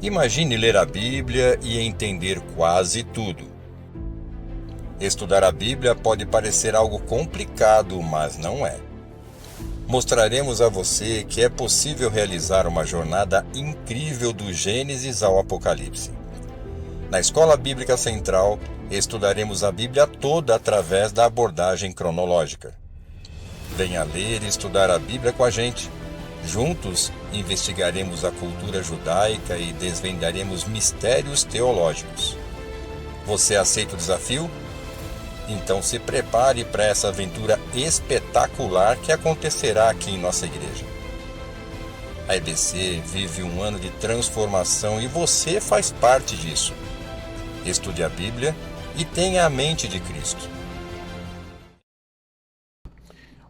Imagine ler a Bíblia e entender quase tudo. Estudar a Bíblia pode parecer algo complicado, mas não é. Mostraremos a você que é possível realizar uma jornada incrível do Gênesis ao Apocalipse. Na Escola Bíblica Central, estudaremos a Bíblia toda através da abordagem cronológica. Venha ler e estudar a Bíblia com a gente. Juntos, investigaremos a cultura judaica e desvendaremos mistérios teológicos. Você aceita o desafio? Então se prepare para essa aventura espetacular que acontecerá aqui em nossa igreja. A EBC vive um ano de transformação e você faz parte disso. Estude a Bíblia e tenha a mente de Cristo.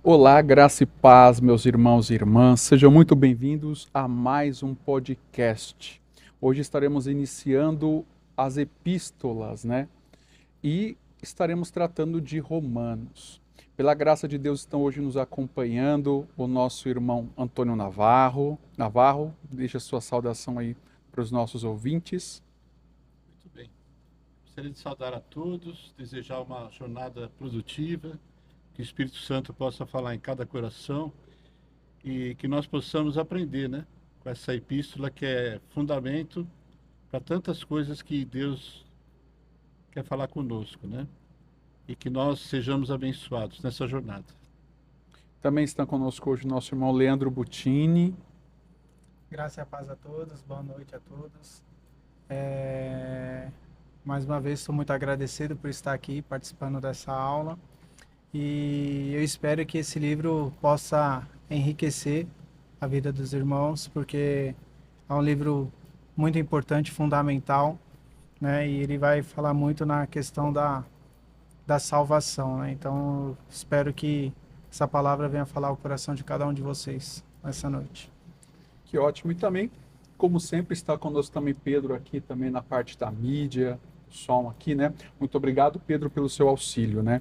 Olá, graça e paz, meus irmãos e irmãs. Sejam muito bem-vindos a mais um podcast. Hoje estaremos iniciando as epístolas, né? E estaremos tratando de Romanos. Pela graça de Deus, estão hoje nos acompanhando o nosso irmão Antônio Navarro. Navarro, deixa sua saudação aí para os nossos ouvintes. Muito bem. Gostaria de saudar a todos, desejar uma jornada produtiva, que o Espírito Santo possa falar em cada coração e que nós possamos aprender, né, com essa epístola que é fundamento para tantas coisas que Deus quer falar conosco, né? E que nós sejamos abençoados nessa jornada. Também está conosco hoje o nosso irmão Leandro Butini. Graça e a paz a todos, boa noite a todos. Mais uma vez estou muito agradecido por estar aqui participando dessa aula. E eu espero que esse livro possa enriquecer a vida dos irmãos, porque é um livro muito importante, fundamental, né? E ele vai falar muito na questão da salvação, né? Então, eu espero que essa palavra venha falar ao coração de cada um de vocês nessa noite. Que ótimo. E também, como sempre, está conosco também Pedro aqui também na parte da mídia, som aqui, né? Muito obrigado, Pedro, pelo seu auxílio, né?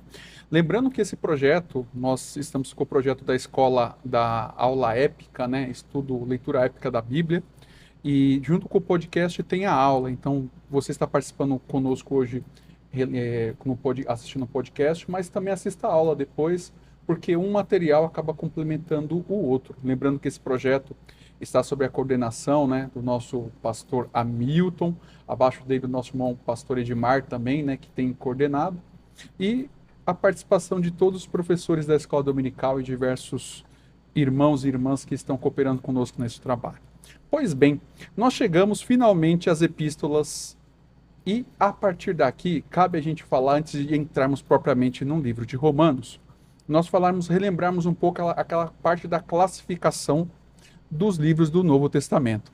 Lembrando que esse projeto, nós estamos com o projeto da escola da aula épica, né? Estudo, leitura épica da Bíblia, e junto com o podcast tem a aula. Então, você está participando conosco hoje, assistindo o podcast, mas também assista a aula depois, porque um material acaba complementando o outro. Lembrando que esse projeto está sob a coordenação, né, do nosso pastor Hamilton, abaixo dele do nosso irmão pastor Edmar também, né, que tem coordenado, e a participação de todos os professores da escola dominical e diversos irmãos e irmãs que estão cooperando conosco nesse trabalho. Pois bem, nós chegamos finalmente às epístolas e a partir daqui cabe a gente falar, antes de entrarmos propriamente no livro de Romanos, nós relembrarmos um pouco aquela parte da classificação dos livros do Novo Testamento.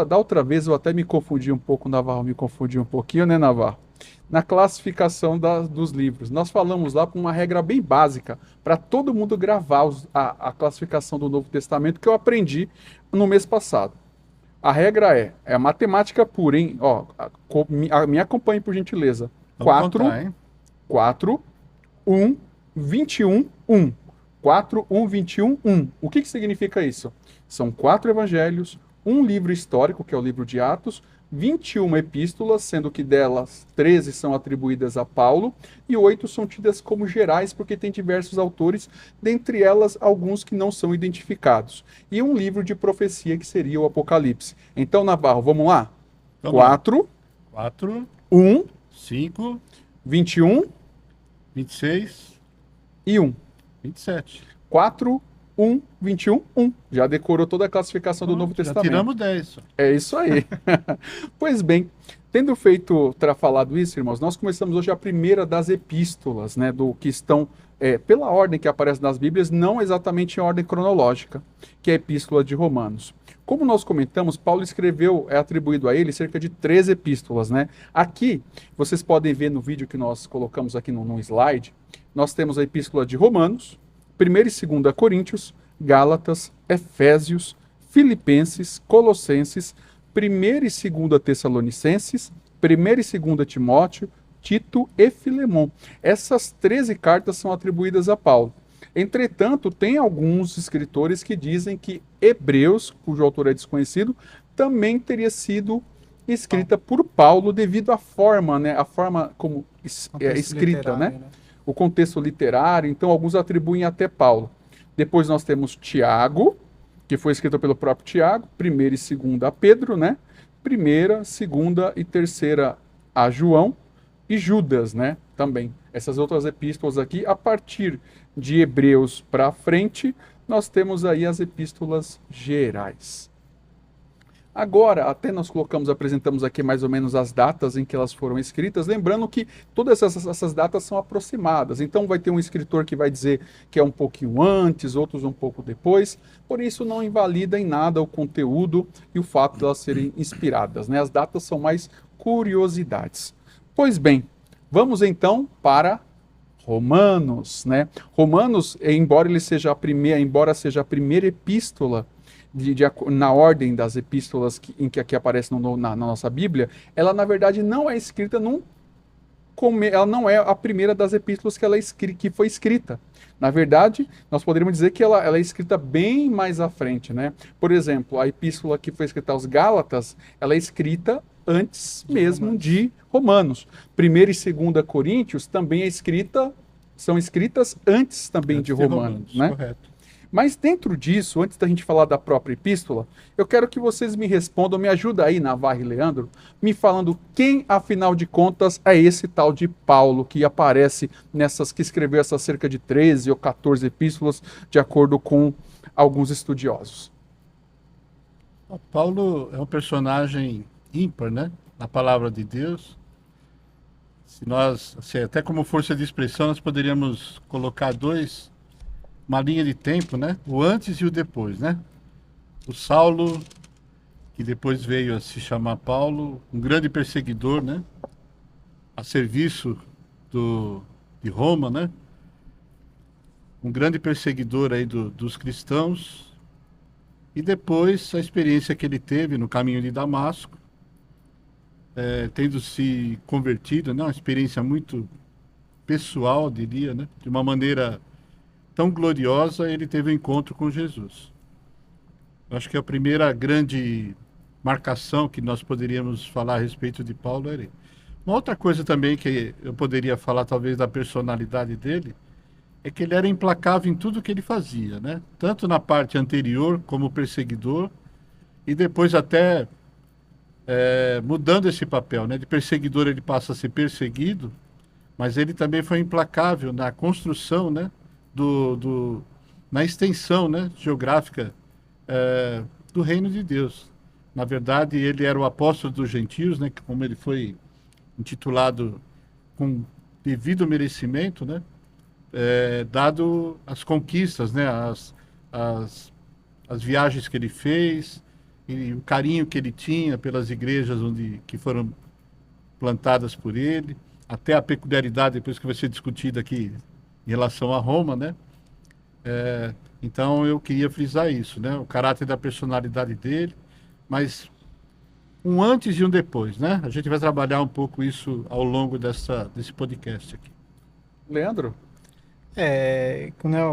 Da outra vez eu até me confundi um pouco, Navarro me confundiu um pouquinho, né, Navarro? Na classificação dos livros. Nós falamos lá com uma regra bem básica, para todo mundo gravar a classificação do Novo Testamento, que eu aprendi no mês passado. A regra é a matemática pura, hein? Ó, me acompanhe, por gentileza. 4, 1, 21, 1. 4, 1, 21, 1. O que significa isso? São 4 evangelhos, um livro histórico, que é o livro de Atos, 21 epístolas, sendo que delas 13 são atribuídas a Paulo e 8 são tidas como gerais, porque tem diversos autores, dentre elas alguns que não são identificados. E um livro de profecia, que seria o Apocalipse. Então, Navarro, vamos lá? 4, 1, 5, 21, 26 e 1. 27. 4, 1, 21, 1. Já decorou toda a classificação do Novo Testamento. Já tiramos 10. É isso aí. Pois bem, tendo falado isso, irmãos, nós começamos hoje a primeira das epístolas, né, do que estão pela ordem que aparece nas Bíblias, não exatamente em ordem cronológica, que é a Epístola de Romanos. Como nós comentamos, Paulo escreveu, é atribuído a ele cerca de 13 epístolas, né? Aqui, vocês podem ver no vídeo que nós colocamos aqui no slide, nós temos a epístola de Romanos, 1ª e 2ª Coríntios, Gálatas, Efésios, Filipenses, Colossenses, 1ª e 2ª Tessalonicenses, 1ª e 2ª Timóteo, Tito e Filemon. Essas 13 cartas são atribuídas a Paulo. Entretanto, tem alguns escritores que dizem que Hebreus, cujo autor é desconhecido, também teria sido escrita por Paulo devido à forma, né? A forma como é escrita, né? O contexto literário. Então, alguns atribuem até Paulo. Depois nós temos Tiago, que foi escrita pelo próprio Tiago, 1ª e 2ª a Pedro, né? 1ª, 2ª e 3ª a João e Judas, né? Também. Essas outras epístolas aqui, a partir de Hebreus para frente, nós temos aí as epístolas gerais. Agora, até nós apresentamos aqui mais ou menos as datas em que elas foram escritas, lembrando que todas essas datas são aproximadas. Então vai ter um escritor que vai dizer que é um pouquinho antes, outros um pouco depois, por isso não invalida em nada o conteúdo e o fato de elas serem inspiradas, né? As datas são mais curiosidades. Pois bem, vamos então para Romanos, né? Romanos, embora seja a primeira epístola na ordem das epístolas em que aqui aparecem na nossa Bíblia, ela na verdade não é escrita ela não é a primeira das epístolas que foi escrita. Na verdade, nós poderíamos dizer que ela é escrita bem mais à frente, né? Por exemplo, a epístola que foi escrita aos Gálatas, ela é escrita antes mesmo de Romanos. 1ª e 2ª Coríntios também são escritas antes também de Romanos, né? Correto. Mas dentro disso, antes da gente falar da própria epístola, eu quero que vocês me respondam, me ajuda aí, Navarro e Leandro, me falando quem, afinal de contas, é esse tal de Paulo que aparece que escreveu essas cerca de 13 ou 14 epístolas, de acordo com alguns estudiosos. Paulo é um personagem ímpar, né? Na palavra de Deus. Se nós, até como força de expressão, nós poderíamos colocar uma linha de tempo, né? O antes e o depois, né? O Saulo, que depois veio a se chamar Paulo, um grande perseguidor, né? A serviço de Roma, né? Um grande perseguidor aí dos cristãos. E depois a experiência que ele teve no caminho de Damasco, tendo se convertido, né? Uma experiência muito pessoal, diria, né? De uma maneira tão gloriosa, ele teve um encontro com Jesus. Eu acho que a primeira grande marcação que nós poderíamos falar a respeito de Paulo era ele. Uma outra coisa também que eu poderia falar, talvez, da personalidade dele, é que ele era implacável em tudo que ele fazia, né? Tanto na parte anterior, como perseguidor, e depois até mudando esse papel, né? De perseguidor ele passa a ser perseguido, mas ele também foi implacável na construção, né? Na extensão, né, geográfica do reino de Deus. Na verdade, ele era o apóstolo dos gentios, né, como ele foi intitulado com devido merecimento, né, dado as conquistas, né, as viagens que ele fez e o carinho que ele tinha pelas igrejas que foram plantadas por ele, até a peculiaridade depois que vai ser discutida aqui em relação a Roma, né? Então eu queria frisar isso, né? O caráter da personalidade dele, mas um antes e um depois, né? A gente vai trabalhar um pouco isso ao longo desse podcast aqui. Leandro?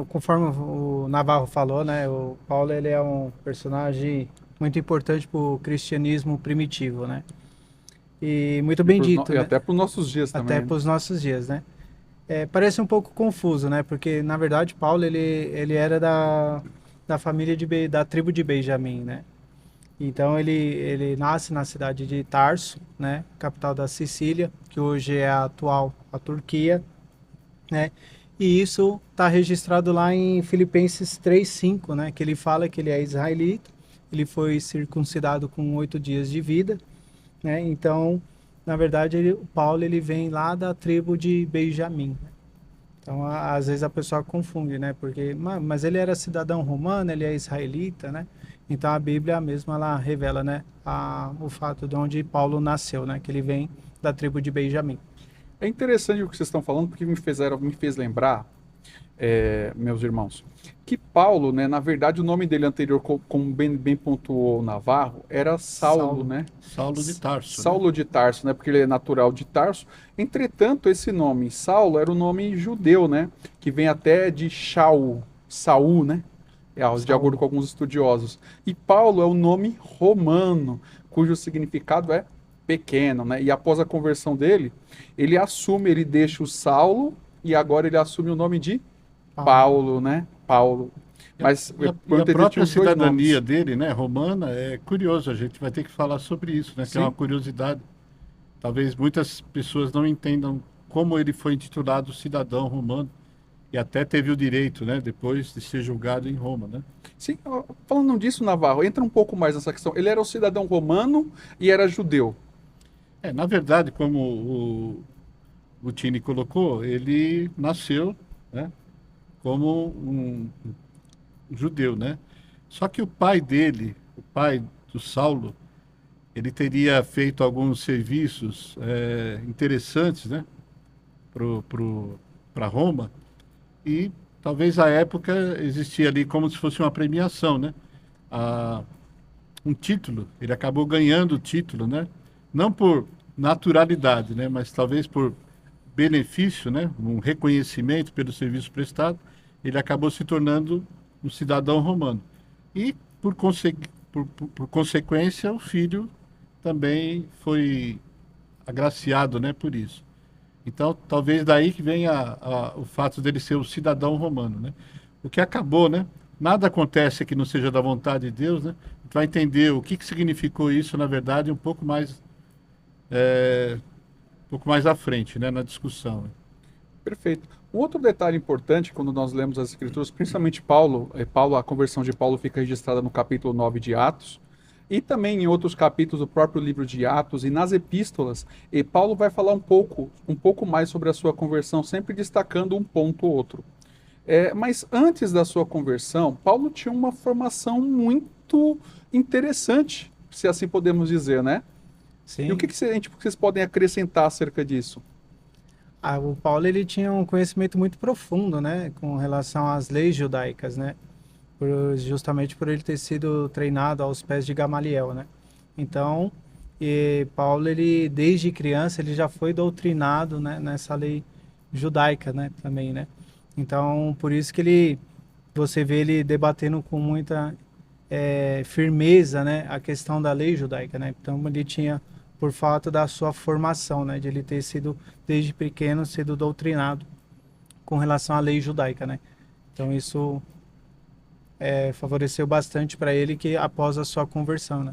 Conforme o Navarro falou, né? O Paulo ele é um personagem muito importante para o cristianismo primitivo, né? E muito bem dito, E né? até para os nossos dias também. Até para os nossos dias, né? Parece um pouco confuso, né? Porque, na verdade, Paulo, ele era da família da tribo de Benjamim, né? Então, ele nasce na cidade de Tarso, né? Capital da Sicília, que hoje é a Turquia, né? E isso está registrado lá em Filipenses 3:5, né? Que ele fala que ele é israelita, ele foi circuncidado com 8 dias de vida, né? Então, na verdade, o Paulo ele vem lá da tribo de Benjamim. Então, às vezes a pessoa confunde, né? Porque, mas ele era cidadão romano, ele é israelita, né? Então a Bíblia mesmo ela revela, né, o fato de onde Paulo nasceu, né? Que ele vem da tribo de Benjamim. É interessante o que vocês estão falando, porque me fez lembrar, meus irmãos, que Paulo, né, na verdade, o nome dele anterior, como bem pontuou o Navarro, era Saulo, Saulo. né? Saulo de Tarso, né? Saulo de Tarso, né? Porque ele é natural de Tarso. Entretanto, esse nome Saulo era um nome judeu, né? Que vem até de Shaul, Saul, né? De acordo Saulo. com alguns estudiosos. E Paulo é um nome romano, cujo significado é pequeno, né? E após a conversão dele, ele deixa o Saulo e agora ele assume o nome de Paulo. Paulo, né? Paulo. Mas E a por ter própria os dois cidadania nomes. dele, né, romana, é curioso. A gente vai ter que falar sobre isso, né? Que é uma Sim. curiosidade. Talvez muitas pessoas não entendam como ele foi intitulado cidadão romano e até teve o direito, né, depois de ser julgado em Roma, né? Sim, ó, falando disso, Navarro, entra um pouco mais nessa questão. Ele era um cidadão romano e era judeu. Na verdade, como o Tini colocou, ele nasceu, né, como um judeu, né? Só que o pai dele, o pai do Saulo, ele teria feito alguns serviços interessantes, né, para Roma, e talvez à época existia ali como se fosse uma premiação, né? Ah, um título, ele acabou ganhando o título, né? Não por naturalidade, né? Mas talvez por benefício, né? Um reconhecimento pelo serviço prestado, ele acabou se tornando um cidadão romano. E por consequência, o filho também foi agraciado, né? Por isso. Então, talvez daí que venha o fato dele ser o cidadão romano, né? O que acabou, né? Nada acontece que não seja da vontade de Deus, né? A gente vai entender o que significou isso, na verdade, um pouco mais à frente, né? Na discussão, né? Perfeito. Um outro detalhe importante quando nós lemos as Escrituras, principalmente Paulo, a conversão de Paulo fica registrada no capítulo 9 de Atos, e também em outros capítulos do próprio livro de Atos e nas epístolas, e Paulo vai falar um pouco mais sobre a sua conversão, sempre destacando um ponto ou outro. Mas antes da sua conversão, Paulo tinha uma formação muito interessante, se assim podemos dizer, né? E o Sim. que vocês podem acrescentar acerca disso? O Paulo ele tinha um conhecimento muito profundo, né, com relação às leis judaicas, né, justamente por ele ter sido treinado aos pés de Gamaliel, né. Então, Paulo ele desde criança ele já foi doutrinado, né, nessa lei judaica, né, também, né. Então, por isso que você vê ele debatendo com muita firmeza, né, a questão da lei judaica, né. Então, ele tinha por fato da sua formação, né, de ele ter sido desde pequeno sido doutrinado com relação à lei judaica, né. Então isso favoreceu bastante para ele que após a sua conversão, né.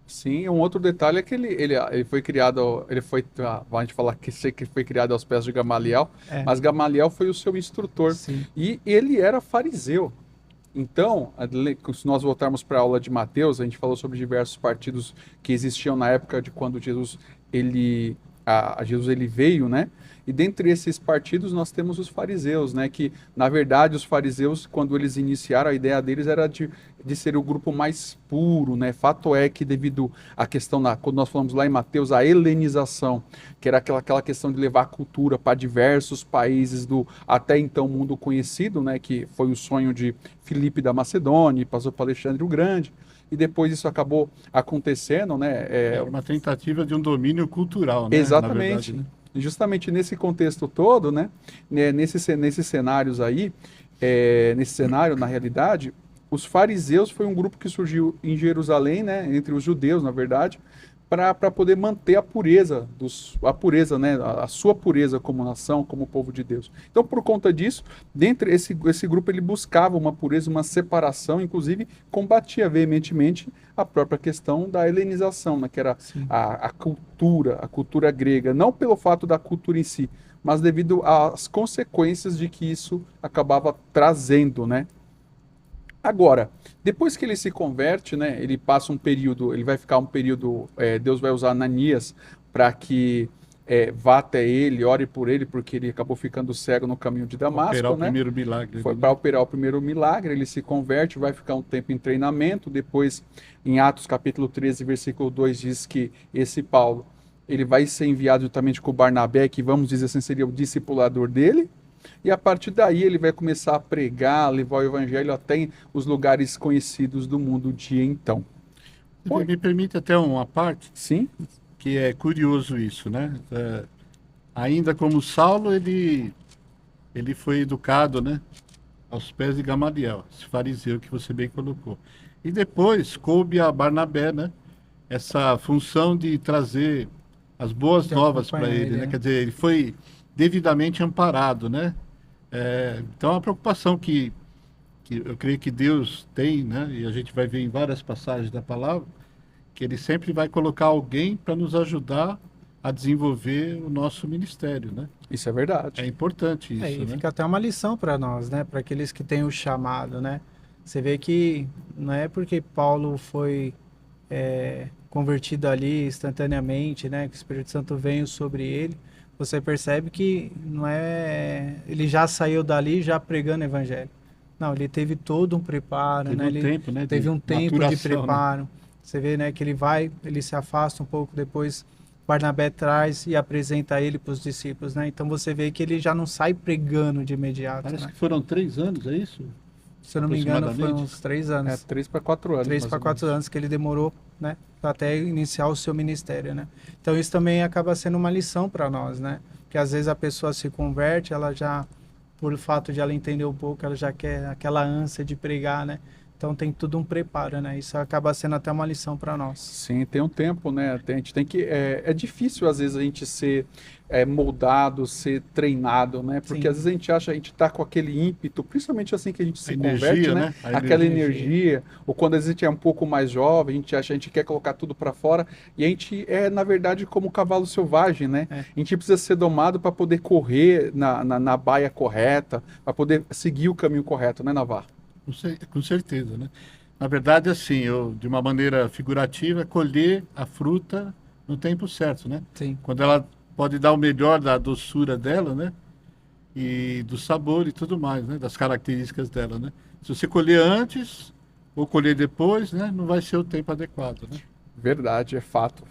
Sim, um outro detalhe é que ele foi criado, a gente fala que sei que foi criado aos pés de Gamaliel, É, mas Gamaliel foi o seu instrutor sim, e ele era fariseu. Então, se nós voltarmos para a aula de Mateus, a gente falou sobre diversos partidos que existiam na época de quando Jesus ele veio, né? E dentre esses partidos nós temos os fariseus, né? Que na verdade os fariseus, quando eles iniciaram, a ideia deles era de ser o grupo mais puro, né? Fato é que devido à questão, quando nós falamos lá em Mateus, a helenização, que era aquela questão de levar a cultura para diversos países do até então mundo conhecido, né? Que foi o sonho de Filipe da Macedônia, passou para Alexandre o Grande. E depois isso acabou acontecendo, né? Era uma tentativa de um domínio cultural, né? Na verdade, Exatamente. né? Justamente nesse contexto todo, né? Nesses cenários aí, nesse cenário, na realidade, os fariseus foi um grupo que surgiu em Jerusalém, né? Entre os judeus, na verdade, para poder manter né? A sua pureza como nação, como povo de Deus. Então, por conta disso, dentro esse grupo ele buscava uma pureza, uma separação, inclusive combatia veementemente a própria questão da helenização, né, que era sim. a cultura grega, não pelo fato da cultura em si, mas devido às consequências de que isso acabava trazendo, né? Agora, depois que ele se converte, né, ele passa um período, ele vai ficar um período, Deus vai usar Ananias para que vá até ele, ore por ele, porque ele acabou ficando cego no caminho de Damasco, Operar o né? primeiro milagre. Foi né? para operar o primeiro milagre, ele se converte, vai ficar um tempo em treinamento, depois em Atos capítulo 13, versículo 2 diz que esse Paulo, ele vai ser enviado juntamente com o Barnabé, que vamos dizer assim, seria o discipulador dele, e a partir daí ele vai começar a pregar, levar o evangelho até os lugares conhecidos do mundo de então. Oi. Me permite até uma parte, Sim? que é curioso isso, né? Ainda como Saulo, ele foi educado, né? Aos pés de Gamaliel, esse fariseu que você bem colocou. E depois coube a Barnabé, né? Essa função de trazer as boas De novas para acompanhar ele, ele, né? né? Quer dizer, ele foi devidamente amparado, né? Então, a preocupação que eu creio que Deus tem, né? E a gente vai ver em várias passagens da palavra, que ele sempre vai colocar alguém para nos ajudar a desenvolver o nosso ministério, né? Isso é verdade. É importante isso, E né? fica até uma lição para nós, né? Para aqueles que têm o chamado, né? Você vê que não é porque Paulo foi convertido ali instantaneamente, né? Que o Espírito Santo veio sobre ele. Você percebe que não é ele já saiu dali já pregando o evangelho. Não, ele teve todo um preparo, Teve né? um Ele tempo, né? teve um tempo de maturação, né? preparo. Você vê, né? Que ele se afasta um pouco depois. Barnabé traz e apresenta ele para os discípulos, né? Então você vê que ele já não sai pregando de imediato, Parece né? que foram 3 anos, é isso? Se eu não me engano, foi aproximadamente. uns 3 anos. 3 para 4 anos. 3 mais para ou 4 menos. anos que ele demorou, né? Até iniciar o seu ministério, né? Então isso também acaba sendo uma lição para nós, né? Que às vezes a pessoa se converte, ela já, por fato de ela entender um pouco, ela já quer aquela ânsia de pregar, né? Então tem tudo um preparo, né? Isso acaba sendo até uma lição para nós. Sim, tem um tempo, né? A gente tem que. É difícil, às vezes, a gente ser moldado, ser treinado, né? Porque Sim. às vezes a gente acha, a gente tá com aquele ímpeto, principalmente assim que a gente se energia, converte, né? né? A Aquela energia. energia, ou quando às vezes a gente é um pouco mais jovem, a gente quer colocar tudo para fora, e a gente na verdade, como um cavalo selvagem, né? É. A gente precisa ser domado para poder correr na baia correta, para poder seguir o caminho correto, né, Navarro? Com certeza, né? Na verdade, assim, eu, de uma maneira figurativa, colher a fruta no tempo certo, né? Sim. Quando ela pode dar o melhor da doçura dela, né? E do sabor e tudo mais, né? Das características dela, né? Se você colher antes ou colher depois, né? Não vai ser o tempo adequado, né? Verdade, é fato.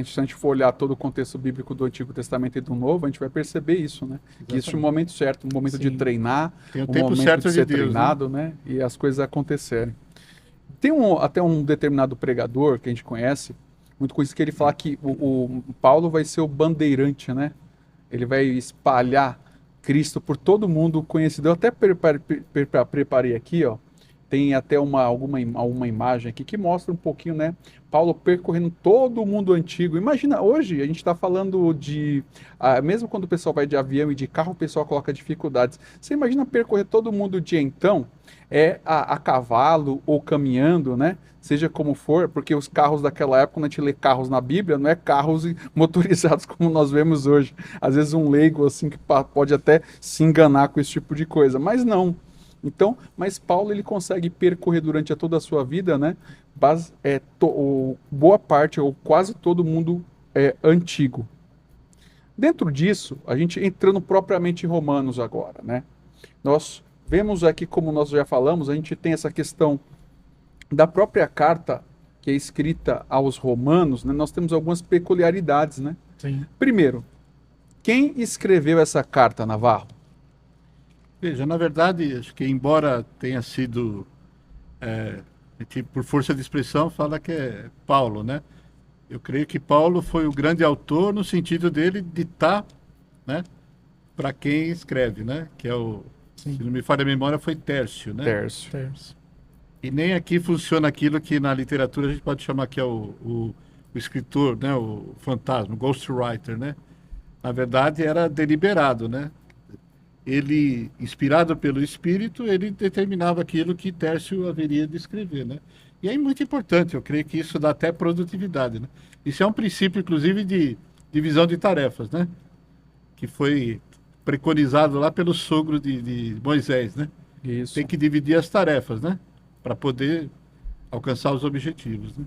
Se a gente for olhar todo o contexto bíblico do Antigo Testamento e do Novo, a gente vai perceber isso, né? Que existe um momento certo, um momento de Sim. treinar, Tem o um tempo momento certo de de ser Deus, né? treinado, né? E as coisas acontecerem. Tem até um determinado pregador que a gente conhece, muito conhecido, que ele fala que o Paulo vai ser o bandeirante, né? Ele vai espalhar Cristo por todo mundo conhecido. Eu até preparei aqui, ó. Tem até alguma imagem aqui que mostra um pouquinho, né? Paulo percorrendo todo o mundo antigo. Imagina, hoje a gente está falando de... mesmo quando o pessoal vai de avião e de carro, o pessoal coloca dificuldades. Você imagina percorrer todo o mundo de então, a cavalo ou caminhando, né? Seja como for, porque os carros daquela época, quando a gente lê carros na Bíblia, não é carros motorizados como nós vemos hoje. Às vezes um leigo, assim, que pode até se enganar com esse tipo de coisa. Mas não. Então, mas Paulo ele consegue percorrer durante toda a sua vida, né? Boa parte ou quase todo mundo antigo. Dentro disso, a gente entrando propriamente em Romanos agora, né? Nós vemos aqui, como nós já falamos, a gente tem essa questão da própria carta que é escrita aos Romanos, né? Nós temos algumas peculiaridades, né? Sim. Primeiro, quem escreveu essa carta, Navarro? Veja, na verdade, acho que embora tenha sido, por força de expressão, fala que é Paulo, né? Eu creio que Paulo foi o grande autor no sentido dele ditar, né, para quem escreve, né? Que é Sim. se não me falha a memória, foi Tércio, né? Tércio. E nem aqui funciona aquilo que na literatura a gente pode chamar que é o escritor, né? O fantasma, o ghostwriter, né? Na verdade, era deliberado, né? Ele, inspirado pelo Espírito, ele determinava aquilo que Tércio haveria de escrever, né? E é muito importante, eu creio que isso dá até produtividade, né? Isso é um princípio, inclusive, de divisão de tarefas, né? Que foi preconizado lá pelo sogro de Moisés, né? Isso. Tem que dividir as tarefas, né? Para poder alcançar os objetivos, né?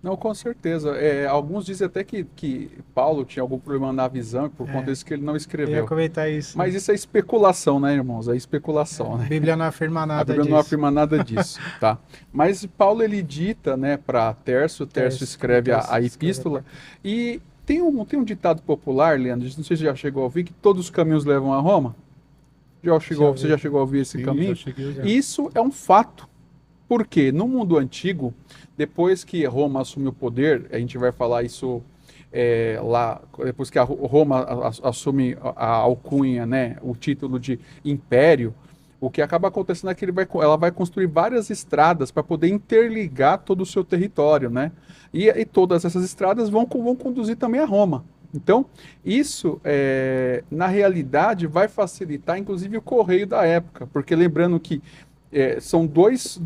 Não, com certeza. Alguns dizem até que Paulo tinha algum problema na visão e por conta disso que ele não Eu ia escreveu. comentar isso. Mas isso é especulação, né, irmãos? É especulação, A né? Bíblia não afirma A nada Bíblia disso. não afirma nada disso, tá? Mas Paulo ele dita, né, para Tércio escreve a epístola e tem um ditado popular, Leandro, não sei se você já chegou a ouvir, que todos os caminhos levam a Roma. Você já chegou a ouvir esse Sim, caminho? já cheguei já. Isso é um fato. Porque no mundo antigo, depois que Roma assumiu o poder, a gente vai falar isso lá, depois que Roma assume a alcunha, né, o título de império, o que acaba acontecendo é que ela vai construir várias estradas para poder interligar todo o seu território, né? E todas essas estradas vão conduzir também a Roma. Então, isso, na realidade, vai facilitar, inclusive, o correio da época, porque lembrando que são duas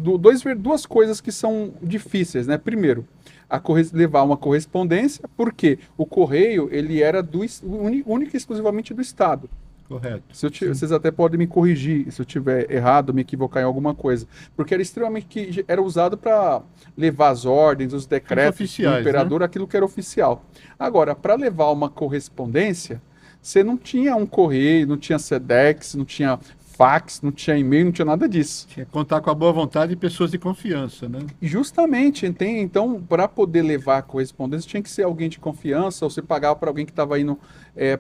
coisas que são difíceis, né? Primeiro, levar uma correspondência, porque o correio ele era único e exclusivamente do Estado. Correto. Vocês até podem me corrigir se eu tiver errado, me equivocar em alguma coisa, porque era extremamente era usado para levar as ordens, os decretos do oficiais, imperador, aquilo que era oficial. Agora, para levar uma correspondência, você não tinha um correio, não tinha Sedex, não tinha fax, não tinha e-mail, não tinha nada disso. Tinha que contar com a boa vontade de pessoas de confiança, né? Justamente, então, para poder levar a correspondência, tinha que ser alguém de confiança, ou você pagava para alguém que estava indo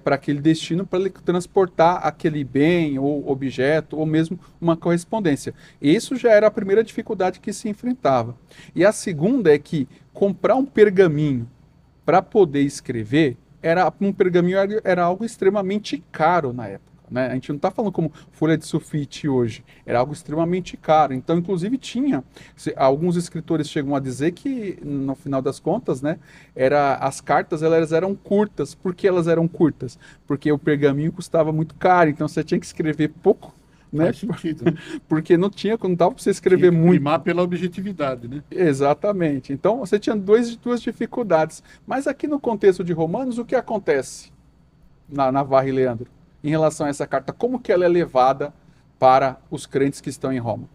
para aquele destino para ele transportar aquele bem ou objeto, ou mesmo uma correspondência. Isso já era a primeira dificuldade que se enfrentava. E a segunda é que comprar um pergaminho para poder escrever, era algo extremamente caro na época. Né? A gente não está falando como folha de sulfite hoje, era algo extremamente caro. Então, inclusive, alguns escritores chegam a dizer que, no final das contas, né, as cartas elas eram curtas. Por que elas eram curtas? Porque o pergaminho custava muito caro, então você tinha que escrever pouco, né? Faz sentido, né? Porque não dava para você escrever Tinha que muito. primar pela objetividade, né? Exatamente. Então, você tinha duas dificuldades. Mas aqui no contexto de Romanos, o que acontece na Navarra e Leandro? Em relação a essa carta, como que ela é levada para os crentes que estão em Roma?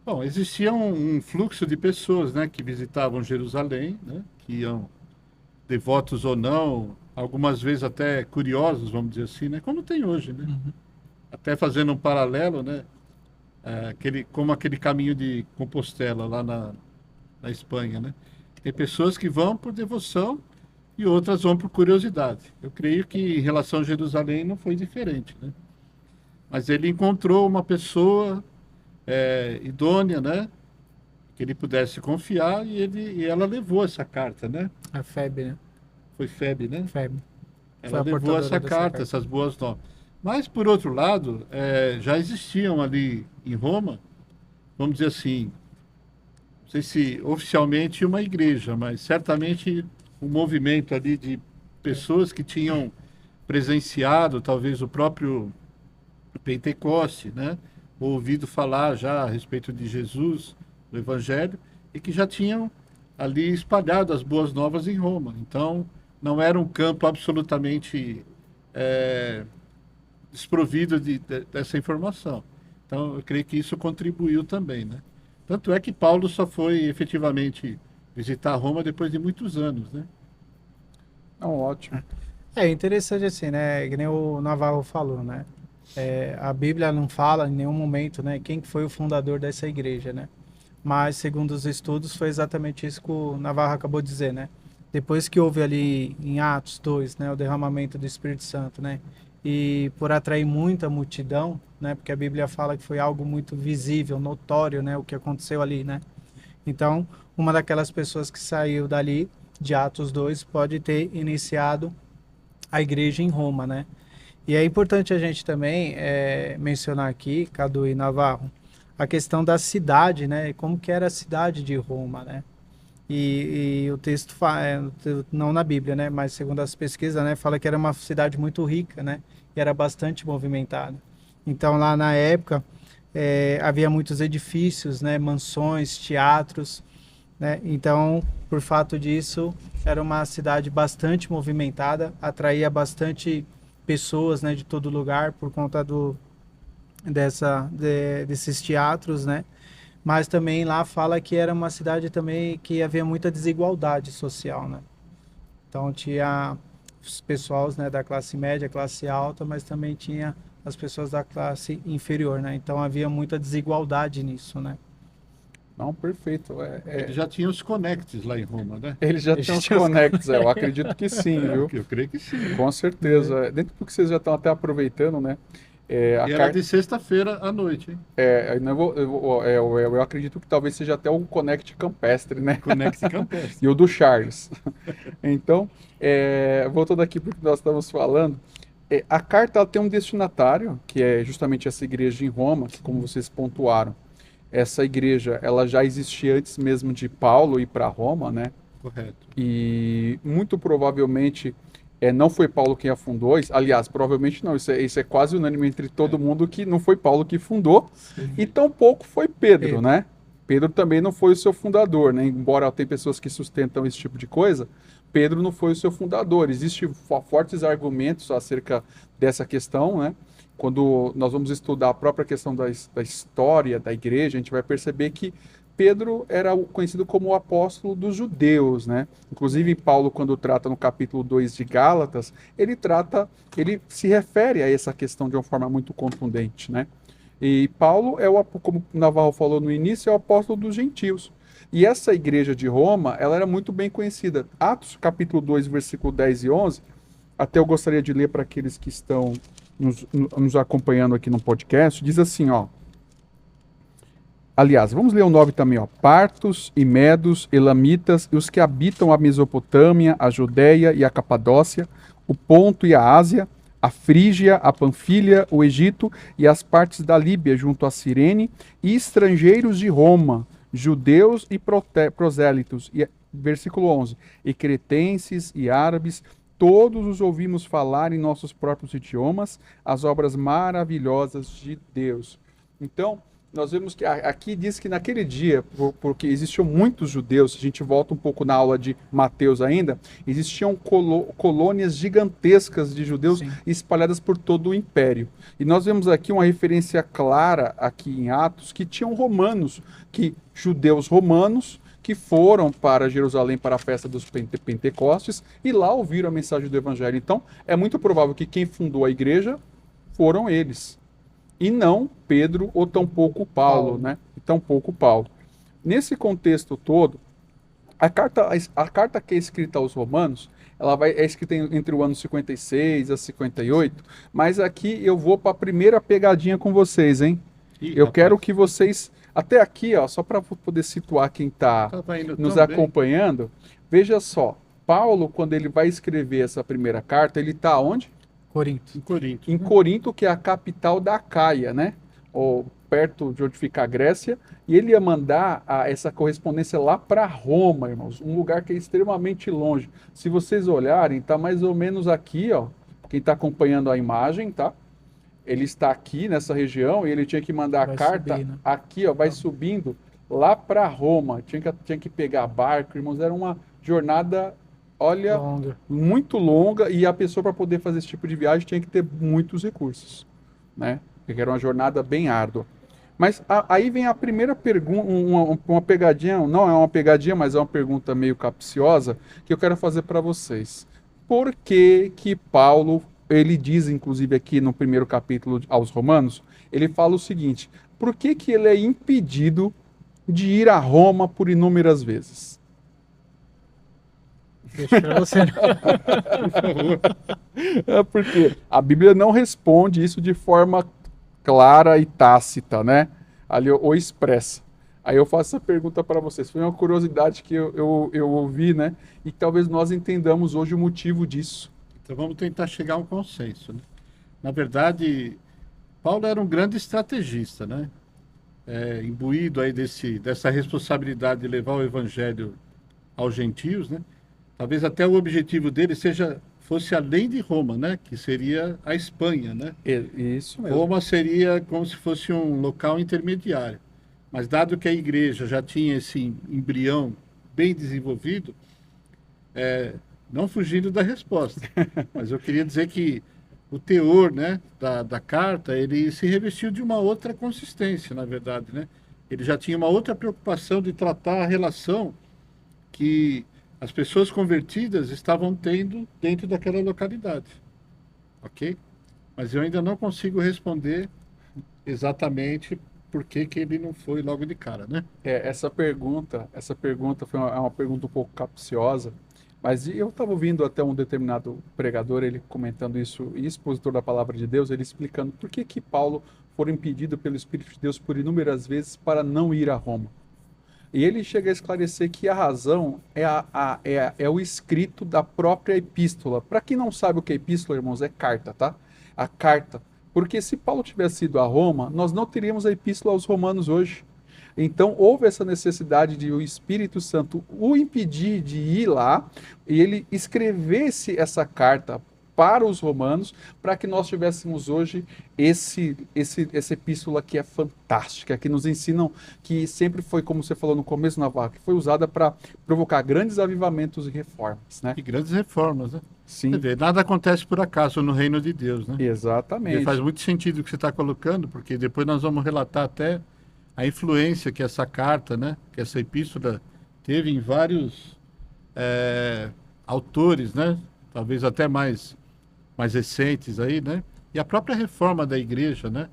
Bom, existia um fluxo de pessoas, né, que visitavam Jerusalém, né, que iam devotos ou não, algumas vezes até curiosos, vamos dizer assim, né, como tem hoje, né? Até fazendo um paralelo, né, como aquele caminho de Compostela lá na Espanha, né? Tem pessoas que vão por devoção e outras vão por curiosidade. Eu creio que em relação a Jerusalém não foi diferente, né? Mas ele encontrou uma pessoa idônea, né? Que ele pudesse confiar e ela levou essa carta, né? A Febe, né? Foi Febe, né? Febe. Foi Ela a levou portadora essa dessa carta, essas boas novas. Mas, por outro lado, já existiam ali em Roma, vamos dizer assim, não sei se oficialmente uma igreja, mas certamente um movimento ali de pessoas que tinham presenciado talvez o próprio Pentecoste, né? Ouvido falar já a respeito de Jesus, do Evangelho, e que já tinham ali espalhado as boas novas em Roma. Então, não era um campo absolutamente desprovido dessa informação. Então, eu creio que isso contribuiu também, né? Tanto é que Paulo só foi efetivamente visitar Roma depois de muitos anos, né? Ótimo. É interessante assim, né? Que nem o Navarro falou, né? A Bíblia não fala em nenhum momento, né? Quem foi o fundador dessa igreja, né? Mas, segundo os estudos, foi exatamente isso que o Navarro acabou de dizer, né? Depois que houve ali em Atos 2, né? O derramamento do Espírito Santo, né? E por atrair muita multidão, né? Porque a Bíblia fala que foi algo muito visível, notório, né? O que aconteceu ali, né? Então, uma daquelas pessoas que saiu dali, de Atos 2, pode ter iniciado a igreja em Roma, né? E é importante a gente também mencionar aqui, Cadu e Navarro, a questão da cidade, né? Como que era a cidade de Roma, né? E o texto não na Bíblia, né? Mas segundo as pesquisas, né? Fala que era uma cidade muito rica, né? E era bastante movimentada. Então lá na época havia muitos edifícios, né? Mansões, teatros, né? Então, por fato disso, era uma cidade bastante movimentada, atraía bastante pessoas, né? De todo lugar por conta desses teatros, né? mas também lá fala que era uma cidade também que havia muita desigualdade social, né? Então tinha os pessoal, né, da classe média, classe alta, mas também tinha as pessoas da classe inferior, né? Então havia muita desigualdade nisso, né? Não, perfeito. Ele já tinha os connects lá em Roma, né? Eles já têm os conectos, eu acredito que sim, viu? Eu creio que sim. Com certeza. Dentro do que vocês já estão até aproveitando, né? A E era carta, de sexta-feira à noite, hein? eu acredito que talvez seja até o Connect Campestre, né? Connect Campestre. E o do Charles. Então, voltando aqui para o que nós estamos falando, a carta ela tem um destinatário, que é justamente essa igreja em Roma, que como vocês pontuaram, essa igreja ela já existia antes mesmo de Paulo ir para Roma, né? Correto. E muito provavelmente não foi Paulo quem a fundou. Aliás, provavelmente não. Isso é quase unânime entre todo mundo que não foi Paulo que fundou. E tampouco foi Pedro, né? Pedro também não foi o seu fundador, né? Embora tem pessoas que sustentam esse tipo de coisa, Pedro não foi o seu fundador. Existem fortes argumentos acerca dessa questão, né? Quando nós vamos estudar a própria questão da história da igreja, a gente vai perceber que Pedro era conhecido como o apóstolo dos judeus, né? Inclusive Paulo, quando trata no capítulo 2 de Gálatas, ele se refere a essa questão de uma forma muito contundente, né? E Paulo como o Navarro falou no início, é o apóstolo dos gentios. E essa igreja de Roma, ela era muito bem conhecida. Atos capítulo 2, versículo 10 e 11, até eu gostaria de ler para aqueles que estão nos acompanhando aqui no podcast, diz assim, ó. Aliás, vamos ler o 9 também, ó. Partos e medos, elamitas e os que habitam a Mesopotâmia, a Judéia e a Capadócia, o Ponto e a Ásia, a Frígia, a Panfilha, o Egito e as partes da Líbia junto a Cirene e estrangeiros de Roma, judeus e prosélitos. E, versículo 11. E cretenses e árabes, todos os ouvimos falar em nossos próprios idiomas as obras maravilhosas de Deus. Então, nós vemos que aqui diz que naquele dia, porque existiam muitos judeus, se a gente volta um pouco na aula de Mateus ainda, existiam colônias gigantescas de judeus Sim. espalhadas por todo o império. E nós vemos aqui uma referência clara aqui em Atos que tinham romanos, judeus romanos, que foram para Jerusalém para a festa dos Pentecostes e lá ouviram a mensagem do Evangelho. Então, é muito provável que quem fundou a igreja foram eles. E não Pedro ou tampouco Paulo, né? E tampouco Paulo. Nesse contexto todo, a carta que é escrita aos Romanos, é escrita entre o ano 56 a 58, mas aqui eu vou para a primeira pegadinha com vocês, hein? Eu quero que vocês, até aqui, ó, só para poder situar quem está nos acompanhando, veja só, Paulo, quando ele vai escrever essa primeira carta, ele está onde? Corinto. Em Corinto, que é a capital da Acaia, né? Ou perto de onde fica a Grécia, e ele ia mandar essa correspondência lá para Roma, irmãos, um lugar que é extremamente longe. Se vocês olharem, tá mais ou menos aqui, ó. Quem está acompanhando a imagem, tá? Ele está aqui nessa região e ele tinha que mandar a carta subir, né? aqui, ó, vai subindo lá para Roma. Tinha que pegar barco, irmãos, era uma jornada, olha, muito longa, e a pessoa para poder fazer esse tipo de viagem tinha que ter muitos recursos, né? Porque era uma jornada bem árdua. Mas aí vem a primeira pergunta, uma pegadinha, não é uma pegadinha, mas é uma pergunta meio capciosa que eu quero fazer para vocês. Por que Paulo, ele diz, inclusive aqui no primeiro capítulo aos Romanos, ele fala o seguinte: por que ele é impedido de ir a Roma por inúmeras vezes? Deixa pra você. Porque a Bíblia não responde isso de forma clara e tácita, né? Ali, ou expressa. Aí eu faço essa pergunta para vocês. Foi uma curiosidade que eu ouvi, né? E talvez nós entendamos hoje o motivo disso. Então vamos tentar chegar a um consenso, né? Na verdade, Paulo era um grande estrategista, né? Imbuído aí dessa responsabilidade de levar o evangelho aos gentios, né? Talvez até o objetivo dele fosse além de Roma, né? Que seria a Espanha, né? Isso mesmo. Roma seria como se fosse um local intermediário. Mas dado que a igreja já tinha esse embrião bem desenvolvido, não fugindo da resposta, mas eu queria dizer que o teor, né, da carta, ele se revestiu de uma outra consistência, na verdade, né? ele já tinha uma outra preocupação de tratar a relação que as pessoas convertidas estavam tendo dentro daquela localidade. Ok? Mas eu ainda não consigo responder exatamente por que que ele não foi logo de cara, né? Essa pergunta é uma pergunta um pouco capciosa, mas eu estava ouvindo até um determinado pregador, ele comentando isso, e expositor da palavra de Deus, ele explicando por que que Paulo foi impedido pelo Espírito de Deus por inúmeras vezes para não ir a Roma. E ele chega a esclarecer que a razão é o escrito da própria epístola. Para quem não sabe o que é epístola, irmãos, é carta, tá? A carta. Porque se Paulo tivesse ido a Roma, nós não teríamos a epístola aos Romanos hoje. Então houve essa necessidade de o Espírito Santo o impedir de ir lá e ele escrevesse essa carta para os romanos, para que nós tivéssemos hoje essa epístola que é fantástica, que nos ensinam, que sempre foi, como você falou no começo, Navarro, que foi usada para provocar grandes avivamentos e reformas, né? E grandes reformas, né? Sim, Quer dizer, nada acontece por acaso no reino de Deus, né? exatamente. E faz muito sentido o que você está colocando, porque depois nós vamos relatar até a influência que essa carta, né, que essa epístola teve em vários autores, né? Talvez até mais recentes aí, né? E a própria reforma da igreja, né?